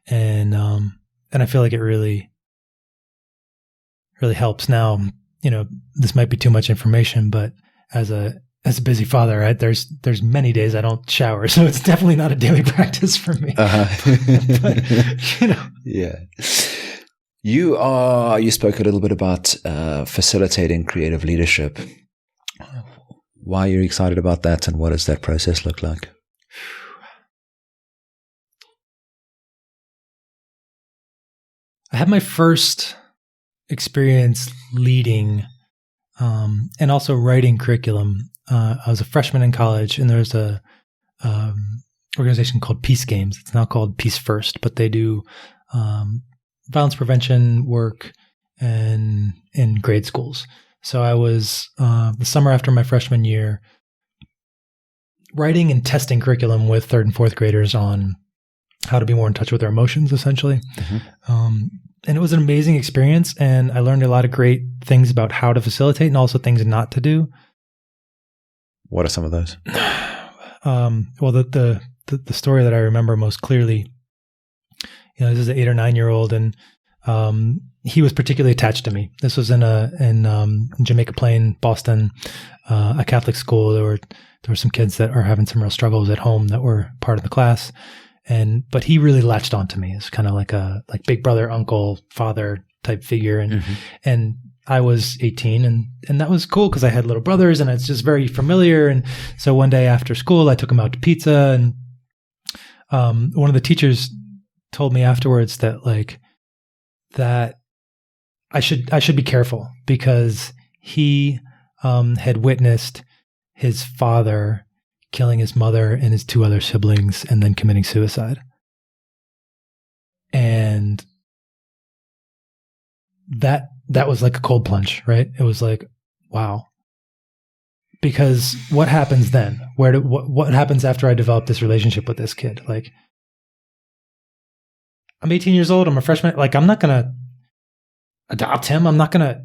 And I feel like it really helps. Now, this might be too much information, but as a busy father, right, there's many days I don't shower. So it's definitely not a daily practice for me. But, Yeah. You spoke a little bit about facilitating creative leadership. Why are you excited about that, and what does that process look like? I had my first experience leading and also writing curriculum. I was a freshman in college, and there's a organization called Peace Games. It's now called Peace First, but they do violence prevention work in grade schools. So I was, the summer after my freshman year, writing and testing curriculum with 3rd and 4th graders on how to be more in touch with their emotions, essentially. Mm-hmm. And it was an amazing experience, and I learned a lot of great things about how to facilitate and also things not to do. What are some of those? Well, the story that I remember most clearly, this is an 8 or 9 year old, and he was particularly attached to me. This was in Jamaica Plain, Boston, a Catholic school. There were some kids that are having some real struggles at home that were part of the class, but he really latched onto me as kind of like big brother, uncle, father type figure, and I was 18, and that was cool because I had little brothers, and it's just very familiar. And so one day after school, I took him out to pizza, and one of the teachers told me afterwards that I should be careful because he had witnessed his father killing his mother and his 2 other siblings and then committing suicide. And that was like a cold plunge, right? It was like, wow. Because what happens then? What happens after I develop this relationship with this kid? Like, I'm 18 years old. I'm a freshman. Like, I'm not going to adopt him. I'm not going to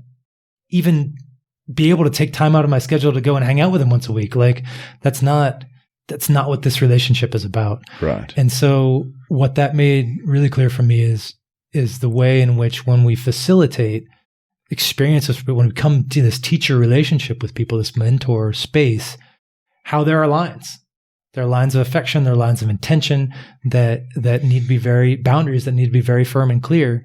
even be able to take time out of my schedule to go and hang out with him once a week. Like, that's not what this relationship is about. Right. And so what that made really clear for me is is the way in which when we facilitate experiences, when we come to this teacher relationship with people, this mentor space, how there are lines. There are lines of affection, there are lines of intention that need to be boundaries that need to be very firm and clear.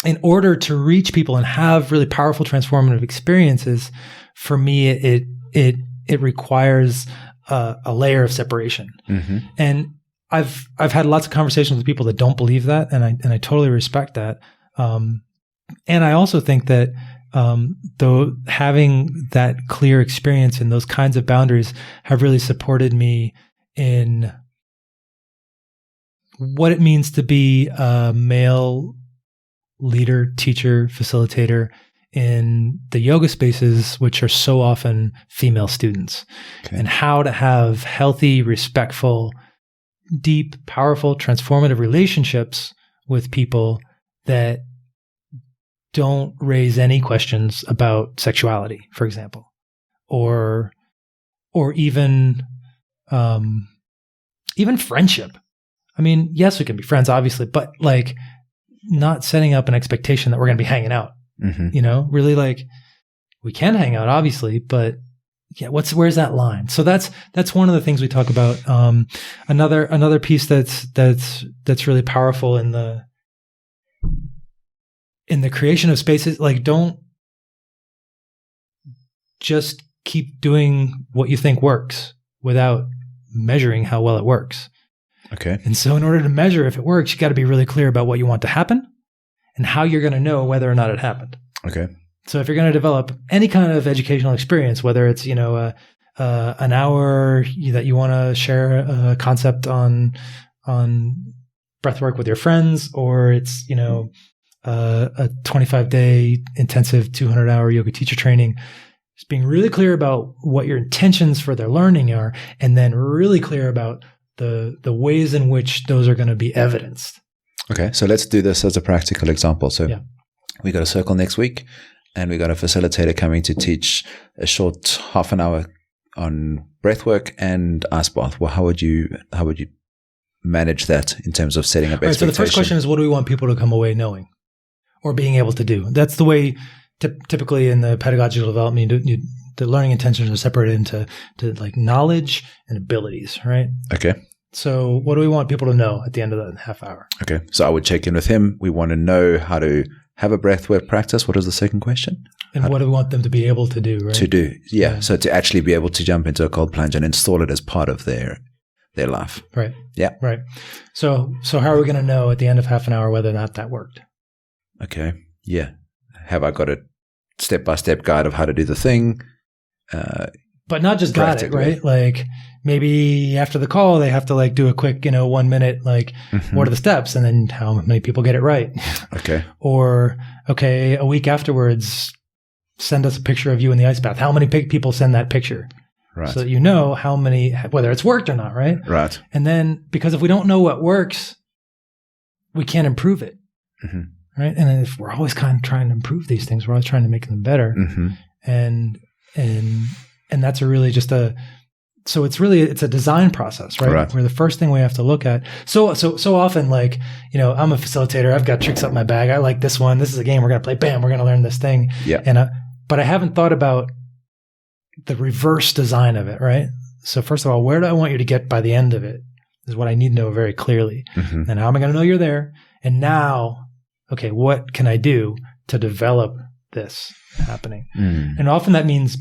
In order to reach people and have really powerful transformative experiences, for me, it requires a layer of separation. And I've had lots of conversations with people that don't believe that, and I totally respect that. And I also think that though having that clear experience and those kinds of boundaries have really supported me in what it means to be a male leader, teacher, facilitator in the yoga spaces, which are so often female students, and how to have healthy, respectful, deep, powerful, transformative relationships with people that don't raise any questions about sexuality, for example, or even friendship. I mean, yes, we can be friends, obviously, but like not setting up an expectation that we're going to be hanging out. Really, like we can hang out, obviously, but yeah, where's that line? So that's one of the things we talk about. Another piece that's really powerful in the creation of spaces, like don't just keep doing what you think works without measuring how well it works. Okay. And so in order to measure if it works, you got to be really clear about what you want to happen and how you're going to know whether or not it happened. Okay. So if you're going to develop any kind of educational experience, whether it's, an hour that you want to share a concept on breathwork with your friends, or it's, a 25-day intensive 200-hour yoga teacher training, just being really clear about what your intentions for their learning are, and then really clear about the ways in which those are going to be evidenced. Okay, so let's do this as a practical example. So we got a circle next week, and we got a facilitator coming to teach a short half an hour on breathwork and ice bath. Well, how would you manage that in terms of setting up expectations? So the first question is, what do we want people to come away knowing or being able to do? That's the way typically in the pedagogical development, the learning intentions are separated into like knowledge and abilities, right? Okay. So what do we want people to know at the end of the half hour? Okay. So I would check in with him. We want to know how to have a breathwork practice. What is the second question? And what do we want them to be able to do, right? To do. Yeah. So to actually be able to jump into a cold plunge and install it as part of their life. Right. Yeah. Right. So how are we going to know at the end of half an hour whether or not that worked? Okay. Yeah. Have I got a step-by-step guide of how to do the thing? But not just got it, right? Like maybe after the call, they have to like do a quick, 1 minute, like what are the steps? And then how many people get it right? Okay. Or, okay, a week afterwards, send us a picture of you in the ice bath. How many people send that picture? Right. So that you know whether it's worked or not, right? Right. And then because if we don't know what works, we can't improve it. Right. And if we're always kind of trying to improve these things, we're always trying to make them better. And that's it's a design process, right? Where the first thing we have to look at. So often, like, I'm a facilitator. I've got tricks up my bag. I like this one. This is a game we're going to play. Bam, we're going to learn this thing. Yeah. But I haven't thought about the reverse design of it, right? So first of all, where do I want you to get by the end of it is what I need to know very clearly. And how am I going to know you're there? And now, okay, what can I do to develop this happening? And often that means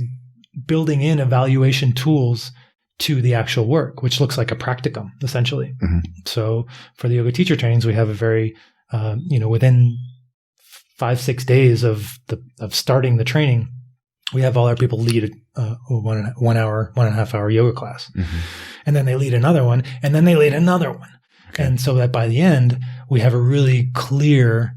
building in evaluation tools to the actual work, which looks like a practicum, essentially. So for the yoga teacher trainings, we have a very, within 5-6 days of starting the training, we have all our people lead a 1.5 hour yoga class. And then they lead another one, and then they lead another one. Okay. And so that by the end, we have a really clear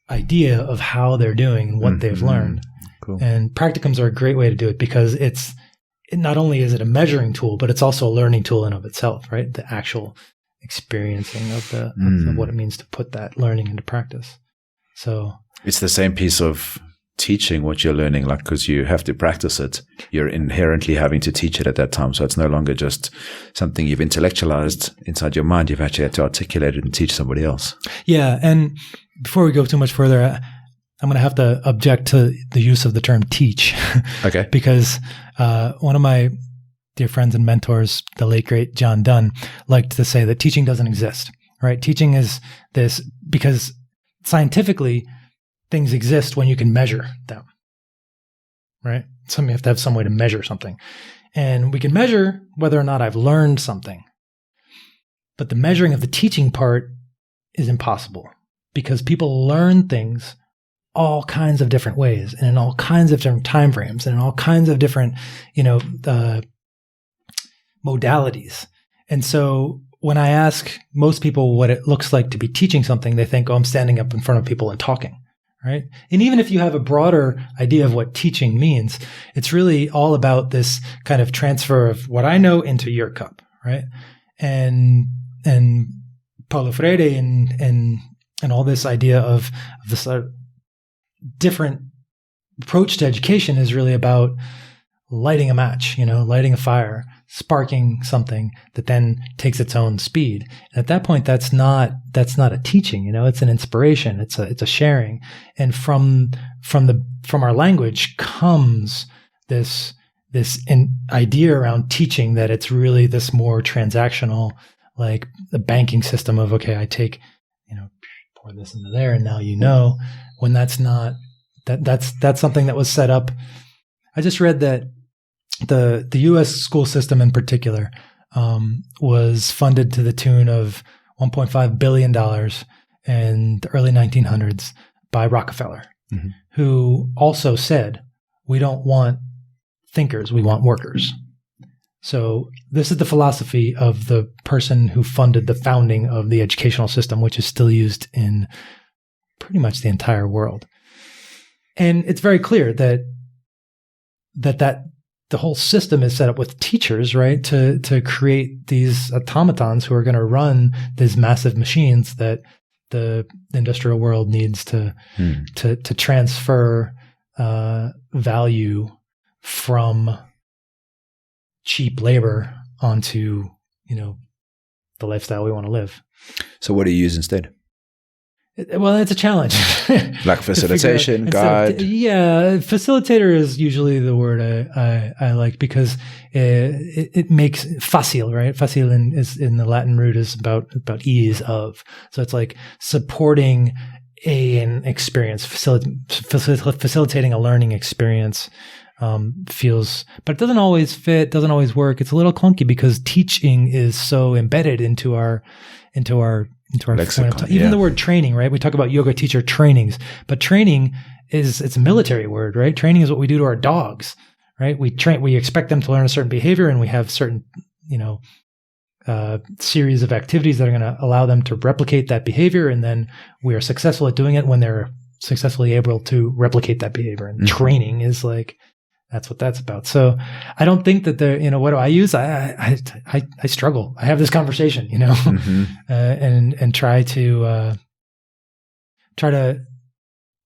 idea of how they're doing and what they've learned. Cool. And practicums are a great way to do it because it not only is it a measuring tool, but it's also a learning tool in of itself, right? The actual experiencing of what it means to put that learning into practice. So it's the same piece of teaching what you're learning, like, because you have to practice it, you're inherently having to teach it at that time. So it's no longer just something you've intellectualized inside your mind. You've actually had to articulate it and teach somebody else. Yeah. And before we go too much further, I'm going to have to object to the use of the term teach. Okay. Because one of my dear friends and mentors, the late, great John Donne, liked to say that teaching doesn't exist, right? Teaching is this because scientifically, things exist when you can measure them, right? So you have to have some way to measure something. And we can measure whether or not I've learned something. But the measuring of the teaching part is impossible because people learn things all kinds of different ways and in all kinds of different time frames and in all kinds of different, modalities. And so when I ask most people what it looks like to be teaching something, they think, oh, I'm standing up in front of people and talking. Right. And even if you have a broader idea of what teaching means, it's really all about this kind of transfer of what I know into your cup. Right. And Paulo Freire and all this idea of this different approach to education is really about lighting a match, lighting a fire, sparking something that then takes its own speed. And at that point, that's not a teaching, it's an inspiration. It's a sharing. And from our language comes this idea around teaching that it's really this more transactional, like the banking system of, okay, I take, pour this into there and now when that's not, that's something that was set up. I just read that the U.S. school system in particular was funded to the tune of $1.5 billion in the early 1900s by Rockefeller, who also said, we don't want thinkers, we want workers. So this is the philosophy of the person who funded the founding of the educational system, which is still used in pretty much the entire world. And it's very clear that the whole system is set up with teachers, right, to create these automatons who are going to run these massive machines that the industrial world needs to transfer value from cheap labor onto the lifestyle we want to live. So what do you use instead? Well, it's a challenge. Like facilitation, guide. Yeah, facilitator is usually the word I like because it makes facile, right? Facile is in the Latin root is about ease of. So it's like supporting an experience, facilitating a learning experience. Feels, but it doesn't always fit, doesn't always work. It's a little clunky because teaching is so embedded into our lexicon. Even the word training, right? We talk about yoga teacher trainings, but training it's a military word, right? Training is what we do to our dogs, right? We expect them to learn a certain behavior, and we have certain, series of activities that are going to allow them to replicate that behavior, and then we are successful at doing it when they're successfully able to replicate that behavior. And training is like. That's what that's about. So I don't think that what do I use? I struggle. I have this conversation, and try to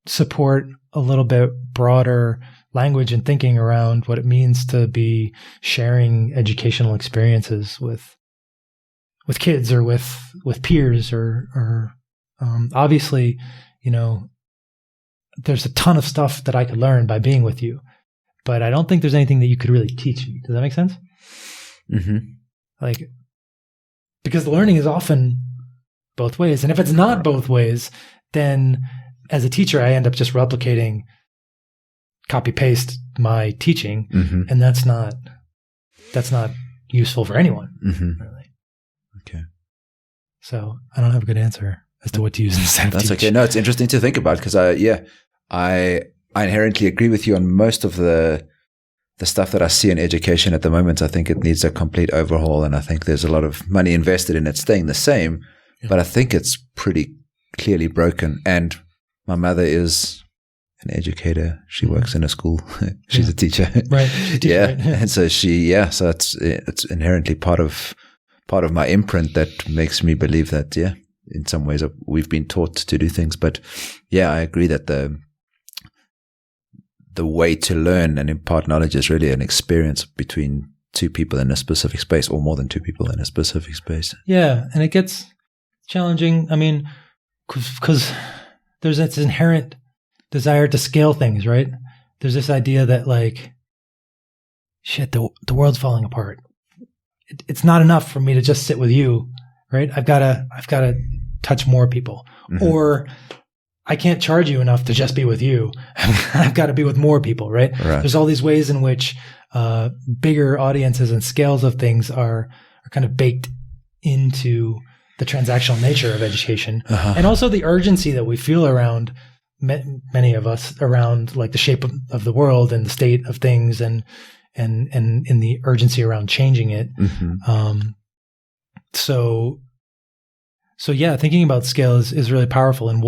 support a little bit broader language and thinking around what it means to be sharing educational experiences with kids or with peers or obviously, there's a ton of stuff that I could learn by being with you. But I don't think there's anything that you could really teach me. Does that make sense? Like, because learning is often both ways. And if it's not both ways, then as a teacher, I end up just replicating, copy paste my teaching. And that's not useful for anyone, really. Okay. So I don't have a good answer as to what to use instead of That's teach. okay. No, it's interesting to think about because I inherently agree with you on most of the stuff that I see in education at the moment. I think it needs a complete overhaul, and I think there's a lot of money invested in it staying the same, but I think it's pretty clearly broken. And my mother is an educator. She works in a school. She's a teacher. Right. Right. And so so it's inherently part of my imprint that makes me believe that, in some ways we've been taught to do things. But I agree that the way to learn and impart knowledge is really an experience between two people in a specific space, or more than two people in a specific space. Yeah, and it gets challenging. I mean, because there's this inherent desire to scale things, right? There's this idea that like, shit, the world's falling apart. It's not enough for me to just sit with you, right? I've got to touch more people, or I can't charge you enough to just be with you. I've got to be with more people, right? There's all these ways in which bigger audiences and scales of things are kind of baked into the transactional nature of education, and also the urgency that we feel around many of us around like the shape of the world and the state of things, and in the urgency around changing it. So yeah, thinking about scale is really powerful. And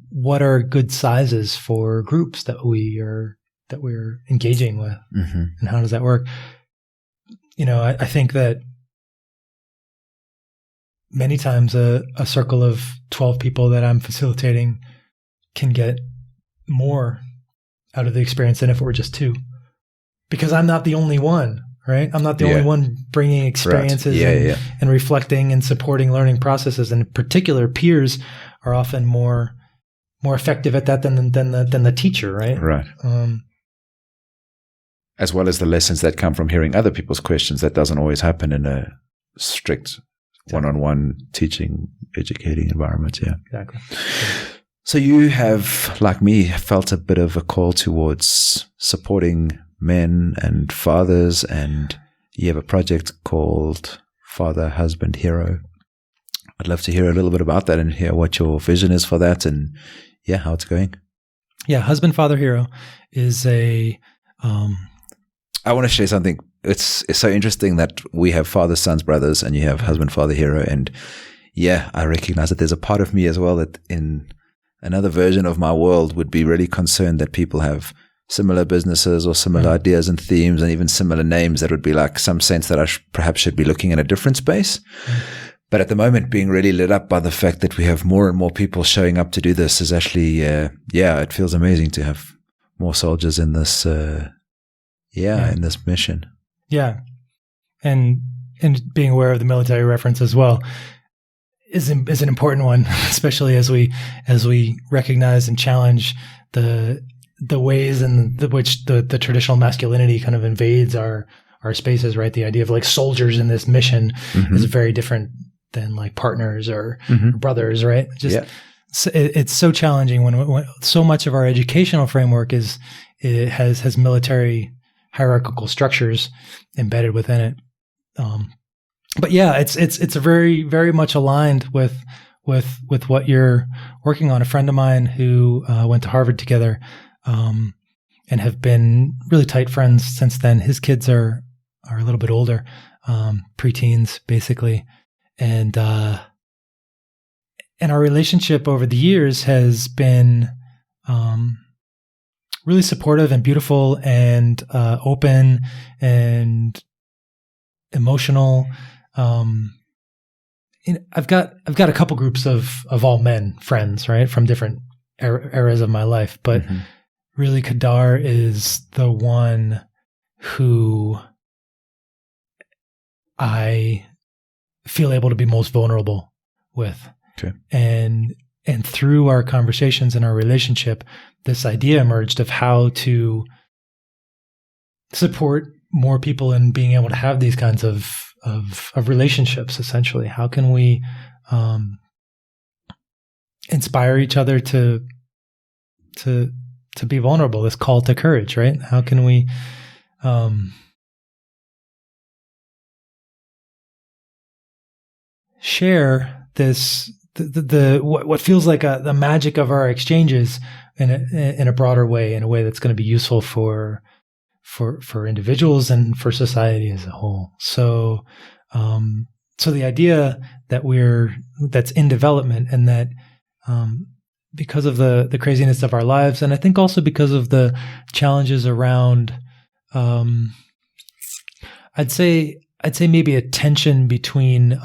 what are good sizes for groups that we're engaging with, and how does that work? I think that many times a circle of 12 people that I'm facilitating can get more out of the experience than if it were just 2, because I'm not the only one, right? I'm not the only one bringing experiences and reflecting and supporting learning processes. And in particular, peers are often more effective at that than the teacher, right? Right. As well as the lessons that come from hearing other people's questions. That doesn't always happen in a strict one-on-one teaching, educating environment. Yeah, exactly. So you have, like me, felt a bit of a call towards supporting men and fathers, and you have a project called Father, Husband, Hero. I'd love to hear a little bit about that and hear what your vision is for that, and how it's going. Yeah, Husband, Father, Hero is a... I want to share something. It's so interesting that we have father, sons, brothers, and you have husband, father, hero. And I recognize that there's a part of me as well that in another version of my world would be really concerned that people have similar businesses or similar ideas and themes and even similar names. That would be like some sense that I perhaps should be looking in a different space. But at the moment, being really lit up by the fact that we have more and more people showing up to do this is actually, it feels amazing to have more soldiers in this, in this mission. Yeah. And being aware of the military reference as well is an important one, especially as we recognize and challenge the ways in which the traditional masculinity kind of invades our spaces, right? The idea of like soldiers in this mission is very different than like partners or brothers, right? It's so challenging when so much of our educational framework has military hierarchical structures embedded within it. But it's a very, very much aligned with what you're working on. A friend of mine who went to Harvard together and have been really tight friends since then. His kids are a little bit older, preteens basically, and our relationship over the years has been really supportive and beautiful and open and emotional. I've got a couple groups of all men friends, right, from different eras of my life, but really Kadar is the one who I feel able to be most vulnerable with. Okay. And through our conversations and our relationship, this idea emerged of how to support more people in being able to have these kinds of relationships. Essentially, how can we inspire each other to be vulnerable? This call to courage, right? How can we share this? What feels like the magic of our exchanges in a broader way, in a way that's going to be useful for individuals and for society as a whole. So the idea that's in development, and that because of the craziness of our lives, and I think also because of the challenges around, I'd say maybe a tension between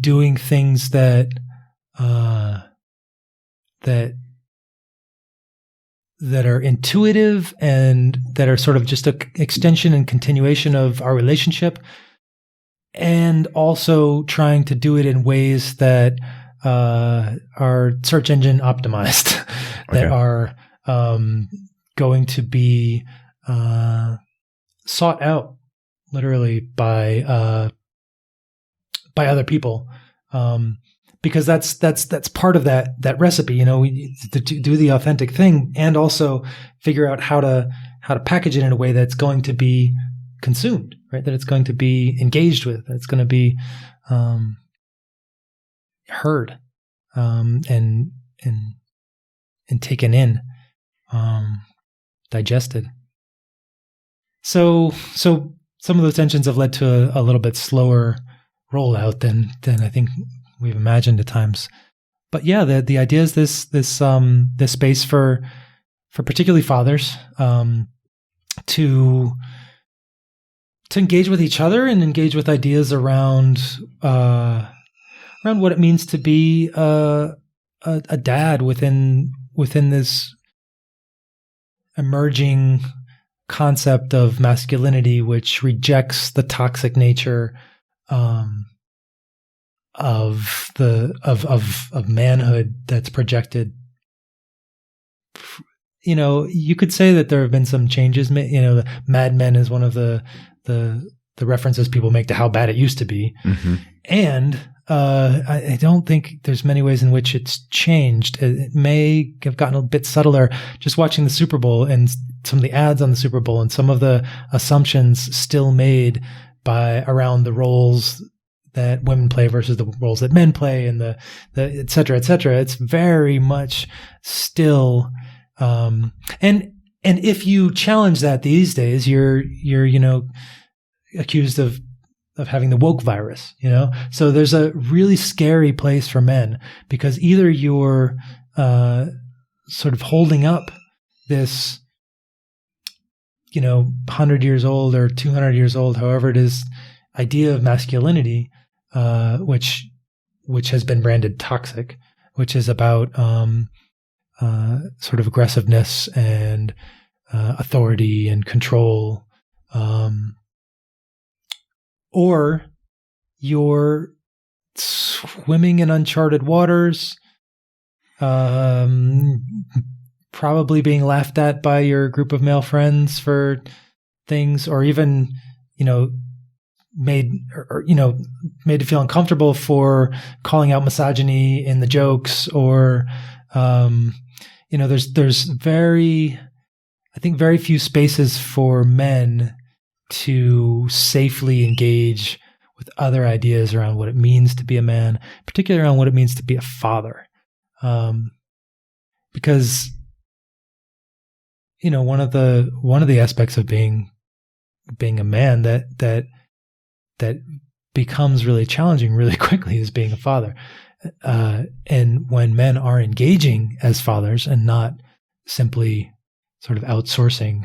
doing things that that are intuitive and that are sort of just an extension and continuation of our relationship, and also trying to do it in ways that are search engine optimized, that are going to be sought out literally by other people. Because that's part of that recipe, to do the authentic thing, and also figure out how to package it in a way that's going to be consumed, right? That it's going to be engaged with, that it's going to be heard and taken in, digested. So some of those tensions have led to a little bit slower rollout than I think we've imagined at times. But yeah, the idea is this space for particularly fathers to engage with each other and engage with ideas around what it means to be a dad within this emerging concept of masculinity, which rejects the toxic nature of manhood that's projected. You could say that there have been some changes. The Mad Men is one of the references people make to how bad it used to be, and I don't think there's many ways in which it's changed. It may have gotten a bit subtler just watching the Super Bowl and some of the ads on the Super Bowl and some of the assumptions still made around the roles that women play versus the roles that men play, and the et cetera, et cetera. It's very much still, and if you challenge that these days, you're accused of having the woke virus, So there's a really scary place for men, because either you're sort of holding up this, 100 years old or 200 years old, however it is, idea of masculinity, which has been branded toxic, which is about sort of aggressiveness and authority and control, or you're swimming in uncharted waters, probably being laughed at by your group of male friends for things, or even made to feel uncomfortable for calling out misogyny in the jokes, or there's very few spaces for men to safely engage with other ideas around what it means to be a man, particularly around what it means to be a father, because one of the aspects of being a man that becomes really challenging really quickly is being a father. And when men are engaging as fathers and not simply sort of outsourcing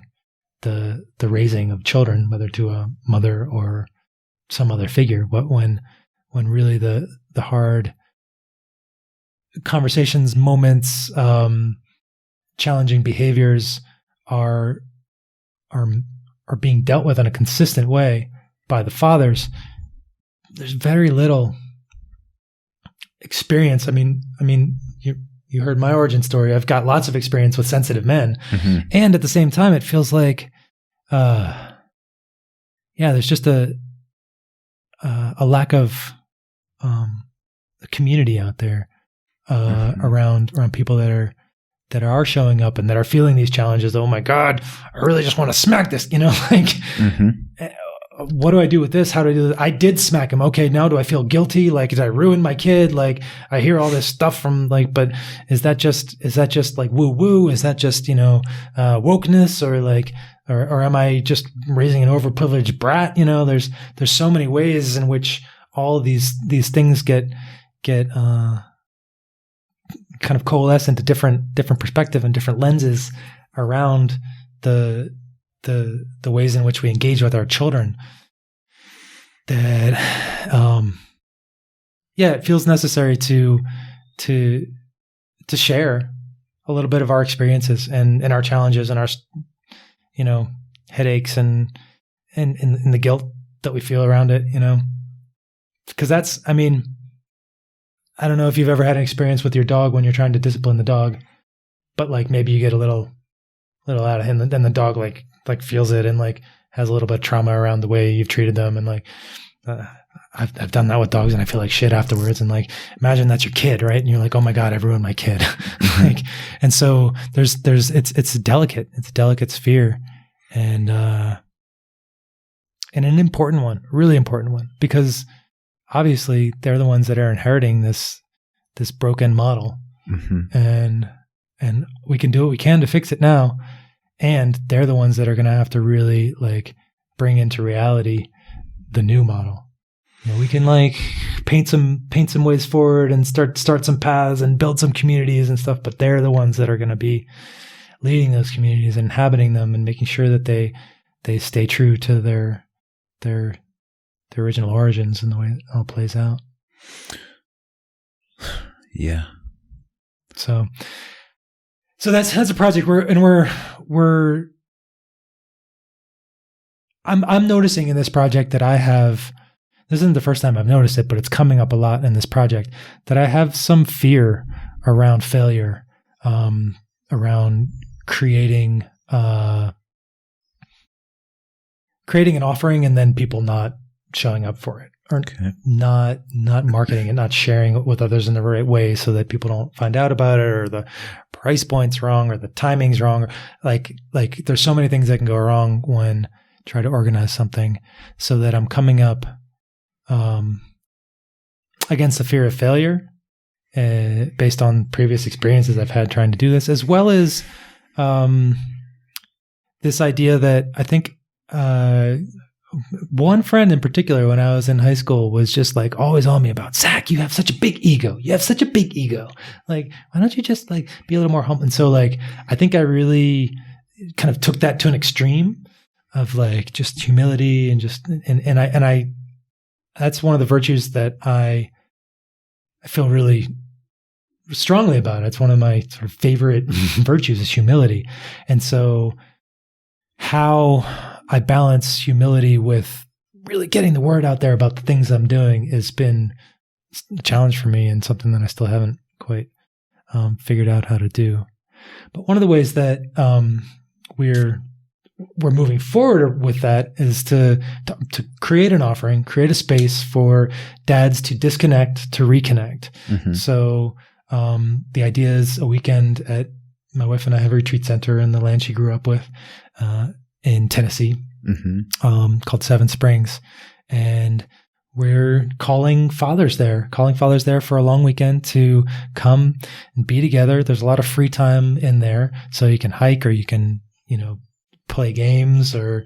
the raising of children, whether to a mother or some other figure, but when really the hard conversations, moments, challenging behaviors are being dealt with in a consistent way by the fathers, there's very little experience. I mean, you heard my origin story. I've got lots of experience with sensitive men, and at the same time, it feels like, there's just a lack of a community out there around people that are showing up and that are feeling these challenges. Oh my God, I really just want to smack this, what do I do with this? How do I do this? I did smack him. Okay, now do I feel guilty? Like, did I ruin my kid? Like, I hear all this stuff from but is that just like woo woo? Is that just, wokeness, or am I just raising an overprivileged brat? There's so many ways in which all of these things get kind of coalesce into different perspective and different lenses around the ways in which we engage with our children, that it feels necessary to to share a little bit of our experiences and our challenges and our, headaches and the guilt that we feel around it, because I don't know if you've ever had an experience with your dog when you're trying to discipline the dog, but like maybe you get a little out of him, and then the dog like feels it and like has a little bit of trauma around the way you've treated them. And like, I've done that with dogs and I feel like shit afterwards. And like, imagine that's your kid, right? And you're like, oh my God, I ruined my kid. Like, and so it's a delicate sphere and an important one, really important one, because obviously they're the ones that are inheriting this broken model. And we can do what we can to fix it now. And they're the ones that are going to have to really like bring into reality the new model. We can like paint some ways forward and start some paths and build some communities and stuff, but they're the ones that are going to be leading those communities, inhabiting them, and making sure that they stay true to their original origins and the way it all plays out. Yeah. So that's a project I'm noticing in this project that I have, this isn't the first time I've noticed it, but it's coming up a lot in this project, that I have some fear around failure, around creating an offering and then people not showing up for it, or not marketing it, not sharing it with others in the right way so that people don't find out about it, or the price point's wrong, or the timing's wrong, or like there's so many things that can go wrong when try to organize something, so that I'm coming up against the fear of failure based on previous experiences I've had trying to do this, as well as this idea that I think one friend in particular when I was in high school was just like always on me about, Zach, you have such a big ego. You have such a big ego. Like, why don't you just like be a little more humble? And so like, I think I really kind of took that to an extreme of like just humility and just, and I, that's one of the virtues that I feel really strongly about. It's one of my sort of favorite virtues is humility. And so how I balance humility with really getting the word out there about the things I'm doing has been a challenge for me, and something that I still haven't quite figured out how to do. But one of the ways that we're moving forward with that is to create an offering, create a space for dads to disconnect, to reconnect. So the idea is a weekend at my wife and I have a retreat center in the land she grew up with in Tennessee, called Seven Springs. And we're calling fathers there for a long weekend to come and be together. There's a lot of free time in there. So you can hike, or you can, play games or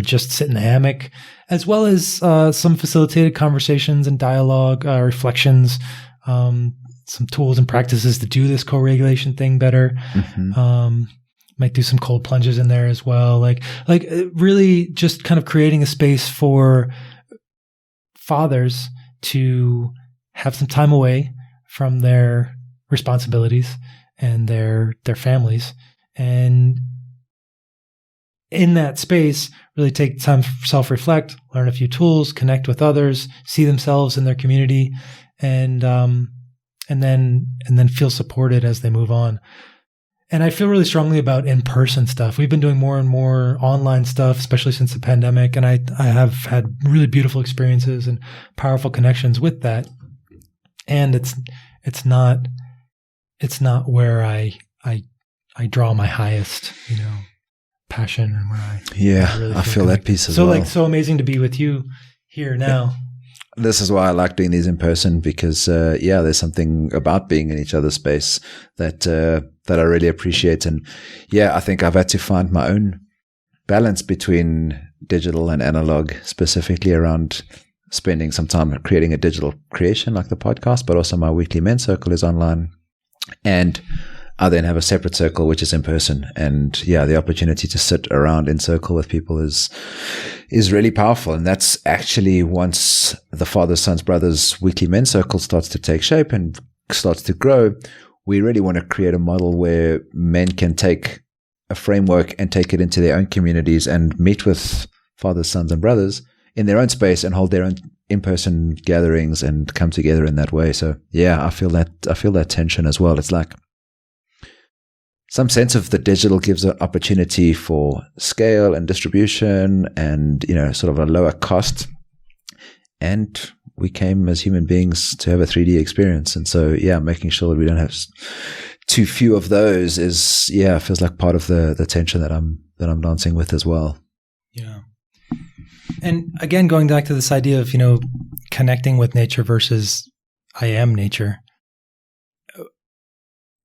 just sit in the hammock, as well as some facilitated conversations and dialogue, reflections, some tools and practices to do this co-regulation thing better. Might do some cold plunges in there as well. Like really just kind of creating a space for fathers to have some time away from their responsibilities and their families, and in that space, really take time to self-reflect, learn a few tools, connect with others, see themselves in their community, and then feel supported as they move on. And I feel really strongly about in-person stuff. We've been doing more and more online stuff, especially since the pandemic, and I have had really beautiful experiences and powerful connections with that. And it's not where I draw my highest, passion, and where I really feel that piece as well. So so amazing to be with you here now. This is why I like doing these in person, because there's something about being in each other's space that I really appreciate. And I think I've had to find my own balance between digital and analog, specifically around spending some time creating a digital creation like the podcast, but also my weekly men's circle is online, and I then have a separate circle which is in person. And the opportunity to sit around in circle with people is really powerful. And that's actually, once the Fathers, Sons, Brothers weekly men's circle starts to take shape and starts to grow, we really want to create a model where men can take a framework and take it into their own communities and meet with fathers, sons, and brothers in their own space and hold their own in-person gatherings and come together in that way. So yeah, I feel that tension as well. It's like some sense of the digital gives an opportunity for scale and distribution and, sort of a lower cost. And we came as human beings to have a 3D experience. And so, yeah, making sure that we don't have too few of those feels like part of the tension that I'm dancing with as well. Yeah. And again, going back to this idea of, connecting with nature versus I am nature.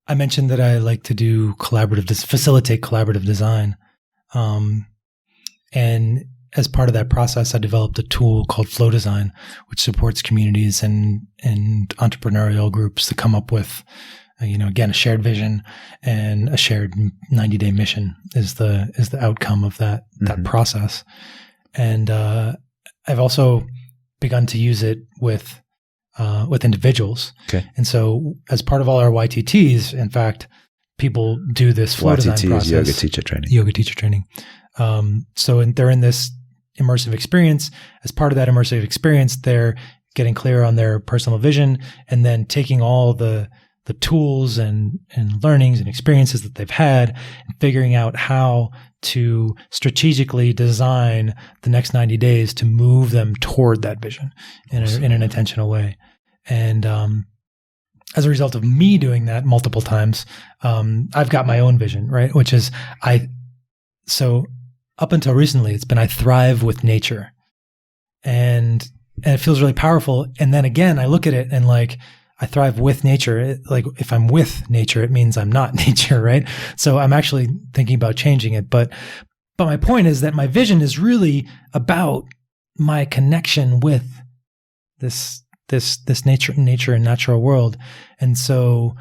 I mentioned that I like to do facilitate collaborative design. And as part of that process, I developed a tool called Flow Design, which supports communities and entrepreneurial groups to come up with, again, a shared vision and a shared 90-day mission is the outcome of that process. And I've also begun to use it with individuals. Okay. And so as part of all our YTTs, in fact, people do this flow design process. YTT is yoga teacher training. So they're in this immersive experience. As part of that immersive experience, they're getting clear on their personal vision and then taking all the tools and learnings and experiences that they've had and figuring out how to strategically design the next 90 days to move them toward that vision in an intentional way. And as a result of me doing that multiple times, I've got my own vision, right? Which is so up until recently, it's been I thrive with nature. And it feels really powerful. And then again, I look at it and like, I thrive with nature. Like if I'm with nature, it means I'm not nature, right? So I'm actually thinking about changing it. But my point is that my vision is really about my connection with this nature and natural world. And so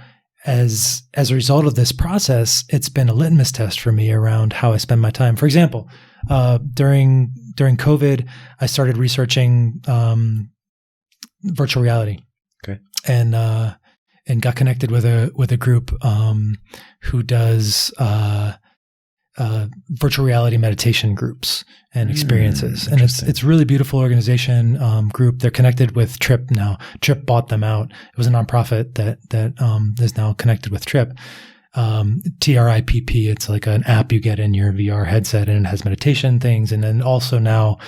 as a result of this process, it's been a litmus test for me around how I spend my time. For example, during COVID, I started researching virtual reality. Okay. And got connected with a group who does virtual reality meditation groups and experiences, and it's a really beautiful organization group. They're connected with TRIPP now. TRIPP bought them out. It was a nonprofit that is now connected with TRIPP. TRIPP. It's like an app you get in your VR headset, and it has meditation things, and then also now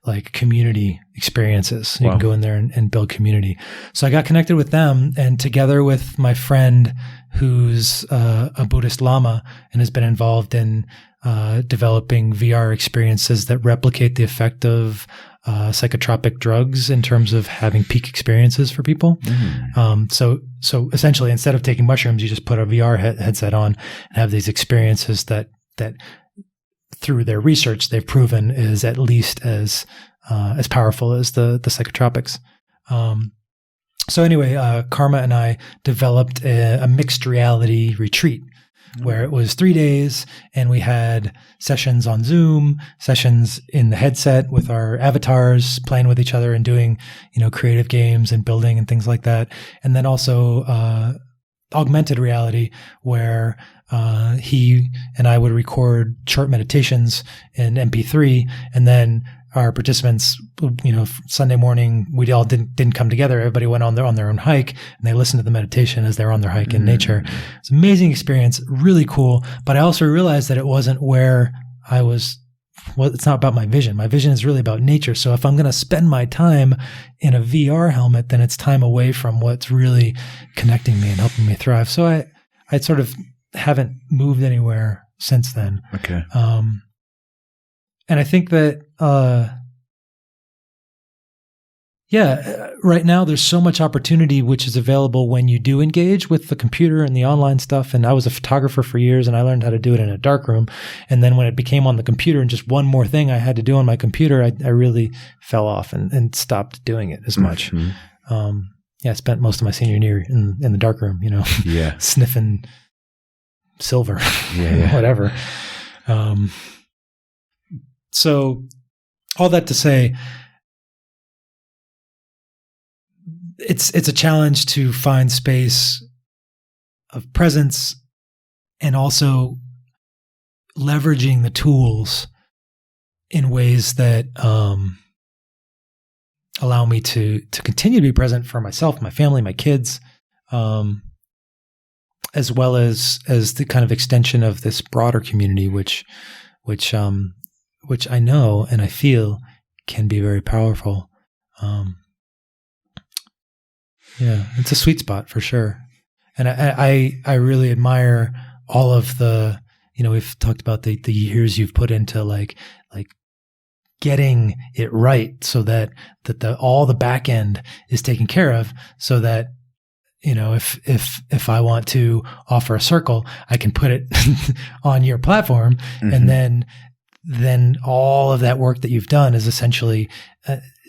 like community experiences. You can go in there and build community. So I got connected with them, and together with my friend who's a Buddhist Lama and has been involved in developing VR experiences that replicate the effect of psychotropic drugs in terms of having peak experiences for people. So essentially, instead of taking mushrooms, you just put a VR headset on and have these experiences that through their research they've proven is at least as powerful as the psychotropics. So anyway, Karma and I developed a mixed reality retreat where it was 3 days, and we had sessions on Zoom, sessions in the headset with our avatars playing with each other and doing, creative games and building and things like that. And then also augmented reality where he and I would record short meditations in MP3, and then our participants, Sunday morning, we all didn't come together. Everybody went on their own hike, and they listened to the meditation as they're on their hike in nature. It's an amazing experience, really cool. But I also realized that it wasn't where I was. Well, it's not about my vision. My vision is really about nature. So if I'm going to spend my time in a VR helmet, then it's time away from what's really connecting me and helping me thrive. So I sort of haven't moved anywhere since then. Okay. And I think that, right now there's so much opportunity which is available when you do engage with the computer and the online stuff. And I was a photographer for years, and I learned how to do it in a darkroom. And then when it became on the computer and just one more thing I had to do on my computer, I really fell off and stopped doing it as much. I spent most of my senior year in the darkroom, sniffing silver, whatever. So all that to say, it's a challenge to find space of presence and also leveraging the tools in ways that allow me to continue to be present for myself, my family, my kids, as well as the kind of extension of this broader community, which I know and I feel can be very powerful. Yeah, it's a sweet spot for sure. And I really admire all of the, we've talked about the years you've put into like getting it right so that all the back end is taken care of, so that, if I want to offer a circle, I can put it on your platform. Mm-hmm. And then all of that work that you've done is essentially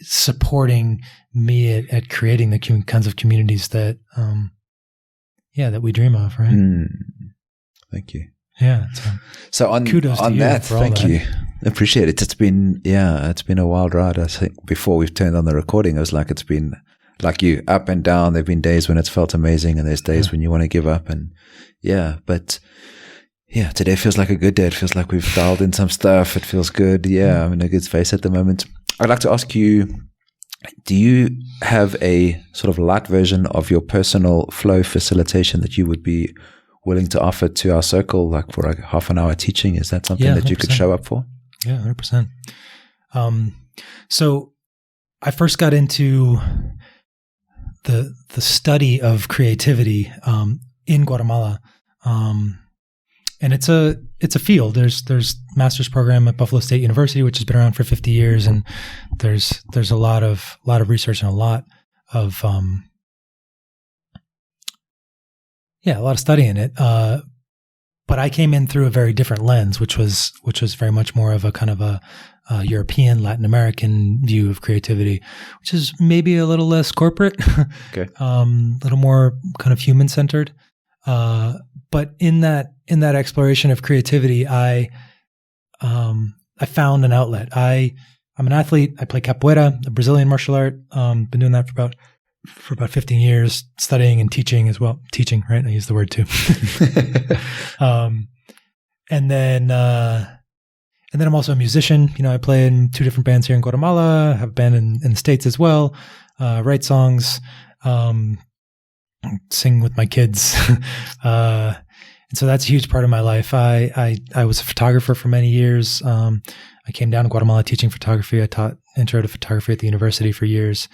supporting me at creating the kinds of communities that, that we dream of, right? Thank you. Yeah. So on that, thank you. Appreciate it. It's been a wild ride. I think before we've turned on the recording, it was like it's been like you, up and down. There've been days when it's felt amazing, and there's days when you want to give up. And today feels like a good day. It feels like we've dialed in some stuff. It feels good. Yeah, I'm in a good space at the moment. I'd like to ask you, do you have a sort of light version of your personal flow facilitation that you would be willing to offer to our circle, like for a half an hour teaching? Is that something that you could show up for? Yeah, 100%. So I first got into the study of creativity in Guatemala, and it's a field. There's master's program at Buffalo State University, which has been around for 50 years, and there's a lot of research and a lot of study in it. But I came in through a very different lens, which was very much more of a kind of a European, Latin American view of creativity, which is maybe a little less corporate, okay. A little more kind of human centered. But in that exploration of creativity, I found an outlet. I'm an athlete. I play capoeira, a Brazilian martial art. Been doing that for about 15 years, studying and teaching as well. Teaching, right? I use the word too. And then I'm also a musician. I play in 2 different bands here in Guatemala. I have a band in the States as well. Write songs, sing with my kids. And so that's a huge part of my life. I was a photographer for many years. I came down to Guatemala teaching photography. I taught intro to photography at the university for years.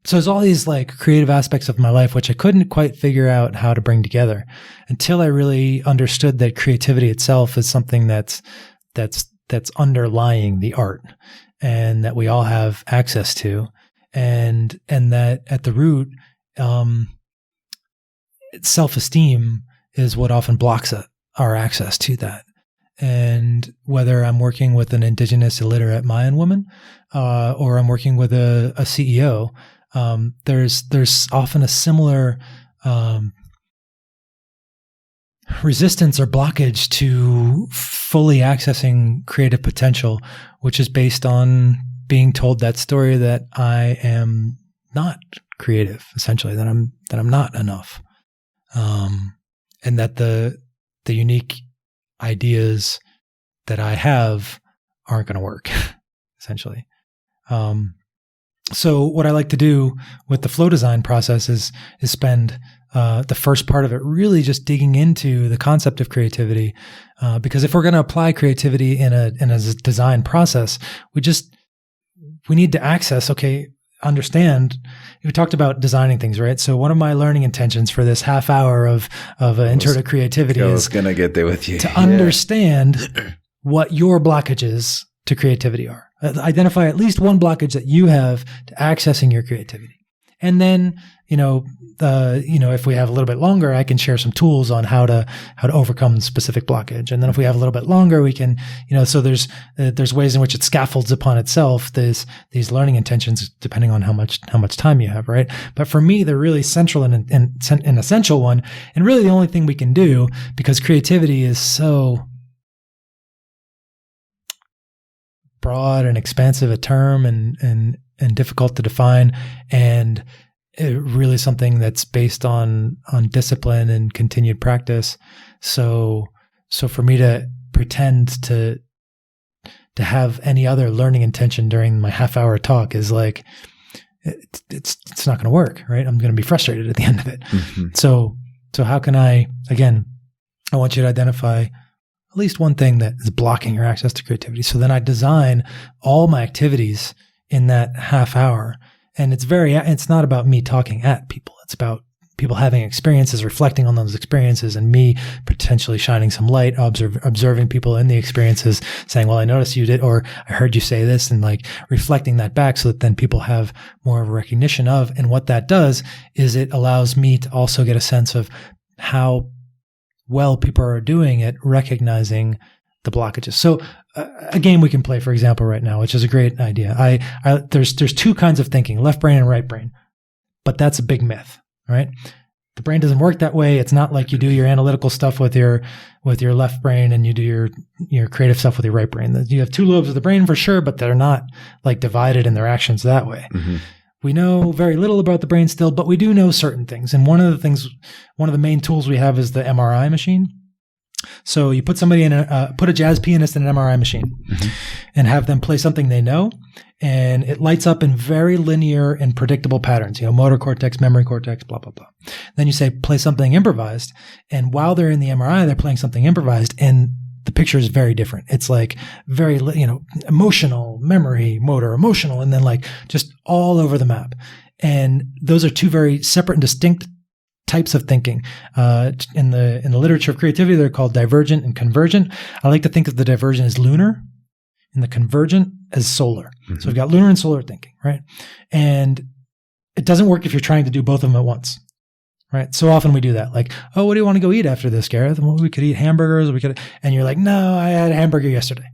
So there's all these like creative aspects of my life, which I couldn't quite figure out how to bring together until I really understood that creativity itself is something that's underlying the art, and that we all have access to, and that at the root, self-esteem is what often blocks our access to that. And whether I'm working with an indigenous illiterate Mayan woman, or I'm working with a CEO, there's often a similar resistance or blockage to fully accessing creative potential, which is based on being told that story that I am not creative, essentially, that I'm not enough, and that the unique ideas that I have aren't going to work, essentially. So what I like to do with the flow design process is spend the first part of it really just digging into the concept of creativity, because if we're going to apply creativity in a design process, we need to understand. We talked about designing things, right? So one of my learning intentions for this half hour of intro to creativity is going to get there with you to understand what your blockages to creativity are. Identify at least one blockage that you have to accessing your creativity. And then, if we have a little bit longer, I can share some tools on how to overcome the specific blockage. And then if we have a little bit longer, we can, so there's ways in which it scaffolds upon itself these learning intentions, depending on how much time you have, right? But for me, they're really central and an essential one, and really the only thing we can do, because creativity is so broad and expansive a term, and difficult to define, and really something that's based on discipline and continued practice. So for me to pretend to have any other learning intention during my half-hour talk is like, it's not going to work, right? I'm going to be frustrated at the end of it. Mm-hmm. So how can I want you to identify at least one thing that is blocking your access to creativity. So then I design all my activities in that half hour. And it's not about me talking at people. It's about people having experiences, reflecting on those experiences, and me potentially shining some light, observing people in the experiences, saying, well, I noticed you did, or I heard you say this, and like reflecting that back so that then people have more of a recognition of. And what that does is it allows me to also get a sense of how well people are doing at recognizing the blockages. So a game we can play, for example, right now, which is a great idea. There's two kinds of thinking, left brain and right brain, but that's a big myth. Right? The brain doesn't work that way. It's not like you do your analytical stuff with your left brain and you do your creative stuff with your right brain. You have two lobes of the brain for sure, but they're not like divided in their actions that way. Mm-hmm. We know very little about the brain still, but we do know certain things. And one of the main tools we have is the MRI machine. So you put somebody put a jazz pianist in an MRI machine, mm-hmm. and have them play something they know, and it lights up in very linear and predictable patterns, motor cortex, memory cortex, blah, blah, blah. Then you say, play something improvised. And while they're in the MRI, they're playing something improvised, and the picture is very different. It's like very, emotional, memory, motor, emotional, and then like just all over the map. And those are two very separate and distinct types of thinking. In the literature of creativity, they're called divergent and convergent. I like to think of the divergent as lunar and the convergent as solar. Mm-hmm. So we've got lunar and solar thinking, right? And it doesn't work if you're trying to do both of them at once, right? So often we do that. Like, oh, what do you want to go eat after this, Gareth? Well, we could eat hamburgers. And you're like, no, I had a hamburger yesterday.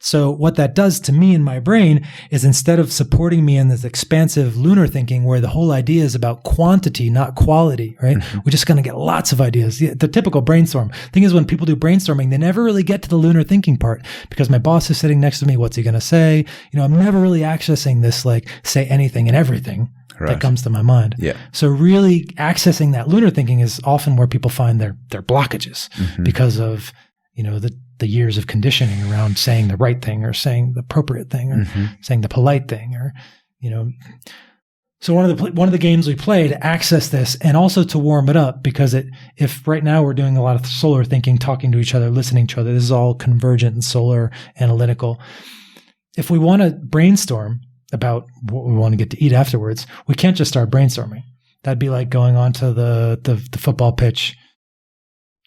So what that does to me in my brain is, instead of supporting me in this expansive lunar thinking where the whole idea is about quantity, not quality, right? Mm-hmm. We're just going to get lots of ideas. The typical brainstorm. Thing is, when people do brainstorming, they never really get to the lunar thinking part, because my boss is sitting next to me. What's he going to say? I'm never really accessing this, like, say anything and everything that comes to my mind. Yeah. So really accessing that lunar thinking is often where people find their blockages, mm-hmm. because of, the years of conditioning around saying the right thing, or saying the appropriate thing, or mm-hmm. saying the polite thing, or, So one of the games we play to access this, and also to warm it up, because if right now we're doing a lot of solar thinking, talking to each other, listening to each other, this is all convergent and solar analytical. If we want to brainstorm about what we want to get to eat afterwards, we can't just start brainstorming. That'd be like going onto the football pitch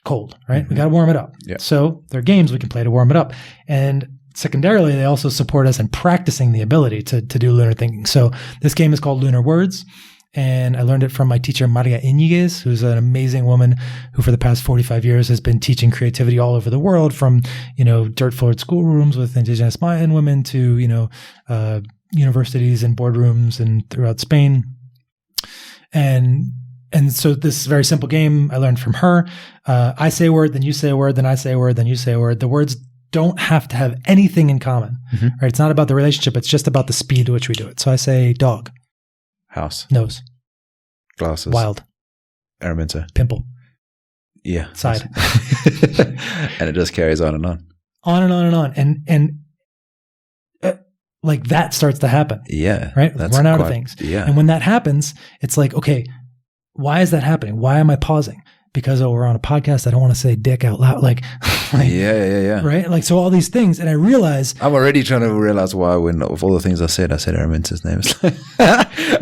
cold, right? Mm-hmm. We got to warm it up. Yeah. So there are games we can play to warm it up. And secondarily, they also support us in practicing the ability to do lunar thinking. So this game is called Lunar Words. And I learned it from my teacher, Maria Iñiguez, who's an amazing woman who for the past 45 years has been teaching creativity all over the world, from, dirt-floored schoolrooms with indigenous Mayan women to, universities and boardrooms and throughout Spain. And so this very simple game I learned from her. I say a word, then you say a word, then I say a word, then you say a word. The words don't have to have anything in common, mm-hmm. right? It's not about the relationship. It's just about the speed to which we do it. So I say dog. House. Nose. Glasses. Wild. Araminta. Pimple. Yeah. Side. And it just carries on and on. On and on and on. And like that starts to happen. Yeah. Right? Run out of things. Yeah. And when that happens, it's like, okay, why is that happening? Why am I pausing? Because, we're on a podcast. I don't want to say dick out loud. Yeah. Right? Like, so all these things. And I realize. I'm already trying to realize why, when of all the things I said Araminta's name.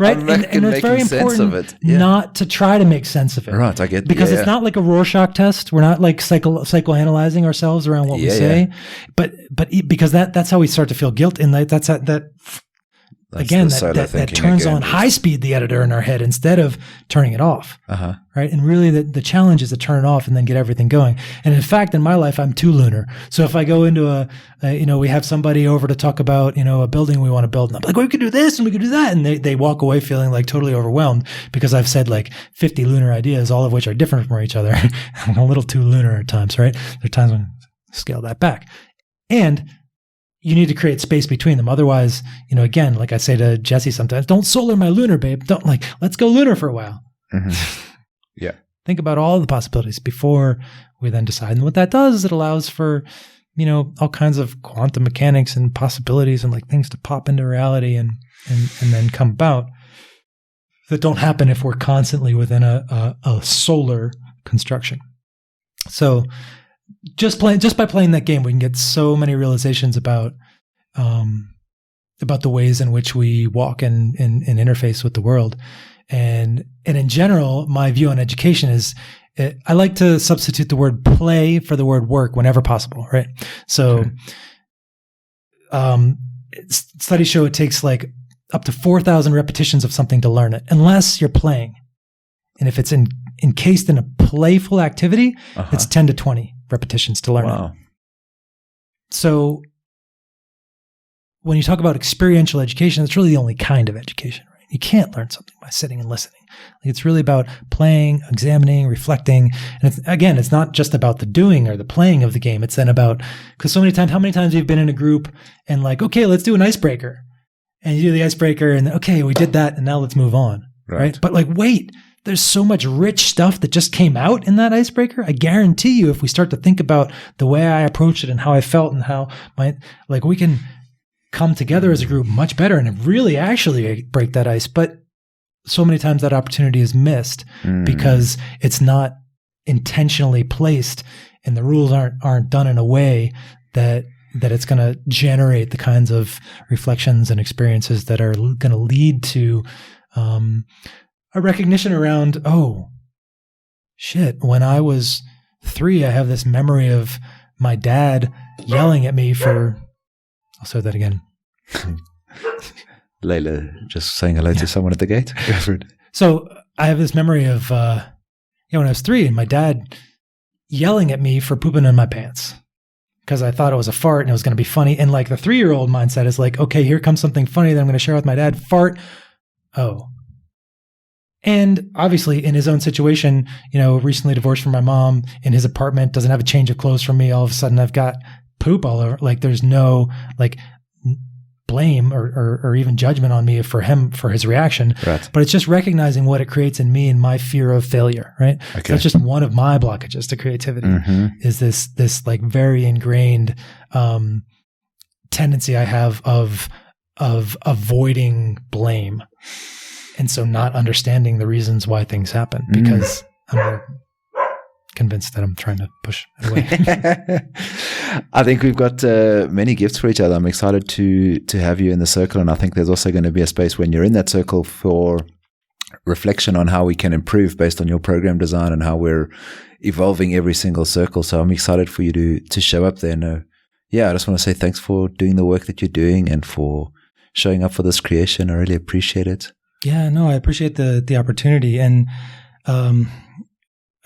Right? And it's very important not to try to make sense of it. Right. I get Because it's not like a Rorschach test. We're not like psychoanalyzing ourselves around what we say. But because that's how we start to feel guilt. And that's again, that turns on high speed the editor in our head instead of turning it off. Uh-huh. Right. And really the challenge is to turn it off and then get everything going. And in fact, in my life, I'm too lunar. So if I go into we have somebody over to talk about, a building we want to build, and I'm like, we could do this and we could do that. And they walk away feeling like totally overwhelmed because I've said like 50 lunar ideas, all of which are different from each other. I'm a little too lunar at times, right? There are times when I scale that back. And you need to create space between them. Otherwise, again, like I say to Jesse sometimes, don't solar my lunar, babe. Don't let's go lunar for a while. Mm-hmm. Yeah. Think about all the possibilities before we then decide. And what that does is it allows for, all kinds of quantum mechanics and possibilities and like things to pop into reality and then come about that don't happen if we're constantly within a solar construction. So just by playing that game, we can get so many realizations about the ways in which we walk and interface with the world. And in general, my view on education is I like to substitute the word play for the word work whenever possible, right? So studies show it takes like up to 4,000 repetitions of something to learn it, unless you're playing. And if it's encased in a playful activity, it's 10 to 20 repetitions to learn it. So when you talk about experiential education, it's really the only kind of education, right? You can't learn something by sitting and listening. It's really about playing, examining, reflecting. And it's not just about the doing or the playing of the game. It's then about, because so many times, how many times you've been in a group and like, okay, let's do an icebreaker. And you do the icebreaker and okay, we did that and now let's move on. Right? But like, wait, there's so much rich stuff that just came out in that icebreaker. I guarantee you, if we start to think about the way I approached it and how I felt and how we can come together as a group much better and really actually break that ice. But so many times that opportunity is missed because it's not intentionally placed and the rules aren't done in a way that it's going to generate the kinds of reflections and experiences that are going to lead to a recognition around, oh, shit, when I was 3, I have this memory of my dad yelling at me for, I'll say that again. Layla just saying hello to someone at the gate. So I have this memory of, when I was 3 and my dad yelling at me for pooping in my pants because I thought it was a fart and it was going to be funny. And like the 3-year-old mindset is like, okay, here comes something funny that I'm going to share with my dad. Fart. Oh. And obviously in his own situation, recently divorced from my mom, in his apartment, doesn't have a change of clothes from me. All of a sudden I've got poop all over. Like there's no like blame or even judgment on me for his reaction. Right. But it's just recognizing what it creates in me and my fear of failure. Right. Okay. So that's just one of my blockages to creativity is this like very ingrained tendency I have of avoiding blame. And so not understanding the reasons why things happen because I'm convinced that I'm trying to push it away. I think we've got many gifts for each other. I'm excited to have you in the circle. And I think there's also going to be a space when you're in that circle for reflection on how we can improve based on your program design and how we're evolving every single circle. So I'm excited for you to show up there. And I just want to say thanks for doing the work that you're doing and for showing up for this creation. I really appreciate it. Yeah, no, I appreciate the opportunity. And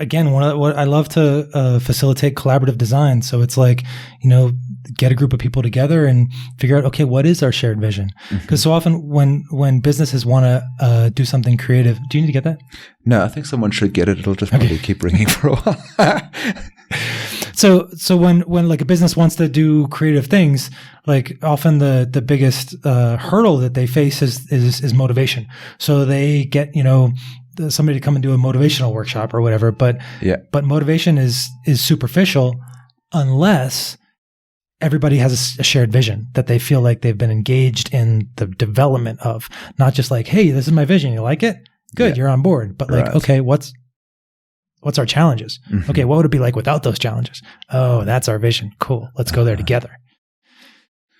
again, what I love to facilitate collaborative design. So it's like, get a group of people together and figure out, okay, what is our shared vision? Because so often when businesses want to do something creative, do you need to get that? No, I think someone should get it. It'll just probably keep ringing for a while. So when like a business wants to do creative things, like often the biggest hurdle that they face is motivation. So they get somebody to come and do a motivational workshop or whatever, but motivation is superficial unless everybody has a shared vision that they feel like they've been engaged in the development of, not just like, hey, this is my vision, you like it? Good, you're on board. But like, okay, what's our challenges? Okay, what would it be like without those challenges? Oh, that's our vision. Cool. Let's go there together.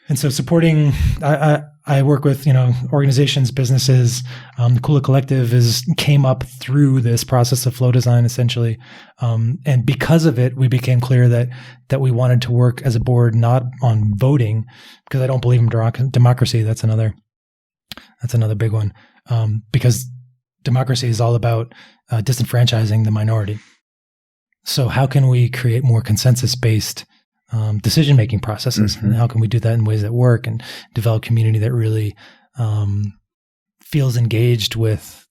And so supporting, I work with, organizations, businesses. The Kula Collective came up through this process of flow design, essentially. And because of it, we became clear that we wanted to work as a board, not on voting, because I don't believe in democracy. That's another big one. Because democracy is all about disenfranchising the minority. So how can we create more consensus-based decision-making processes? And how can we do that in ways that work and develop community that really feels engaged with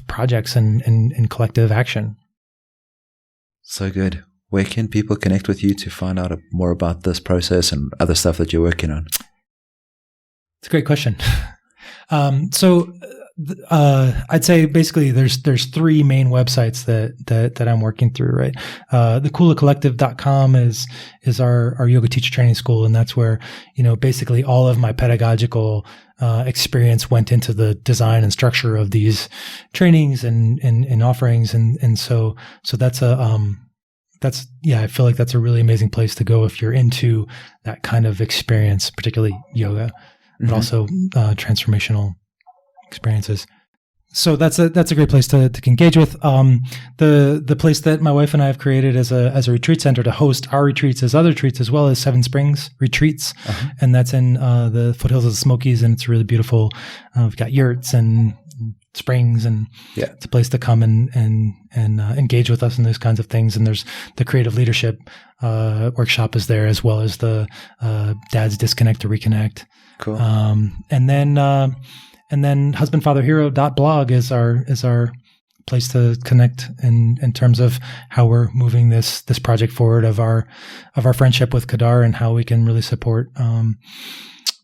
projects and collective action? So good. where can people connect with you to find out more about this process and other stuff that you're working on? It's a great question. I'd say basically there's three main websites that I'm working through, right? The KulaCollective.com is our yoga teacher training school. And that's where, basically all of my pedagogical, experience went into the design and structure of these trainings and offerings. And so that's I feel like that's a really amazing place to go if you're into that kind of experience, particularly yoga, but also, transformational experiences. So that's a great place to engage with. The place that my wife and I have created as a retreat center to host our retreats as other retreats, as well as Seven Springs retreats, and that's in the foothills of the Smokies, and it's really beautiful. We've got yurts and springs, and it's a place to come and engage with us in those kinds of things. And there's the creative leadership workshop is there, as well as the Dad's Disconnect to Reconnect. Cool. And then husbandfatherhero.blog is our place to connect in terms of how we're moving this project forward of our friendship with Kadar, and how we can really support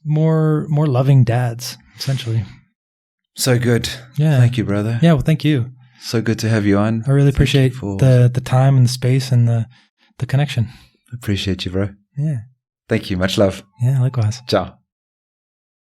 more loving dads, essentially. So good. Yeah. Thank you, brother. Yeah. Well, thank you. So good to have you on. I really appreciate the time and the space and the connection. Appreciate you, bro. Yeah. Thank you. Much love. Yeah. Likewise. Ciao.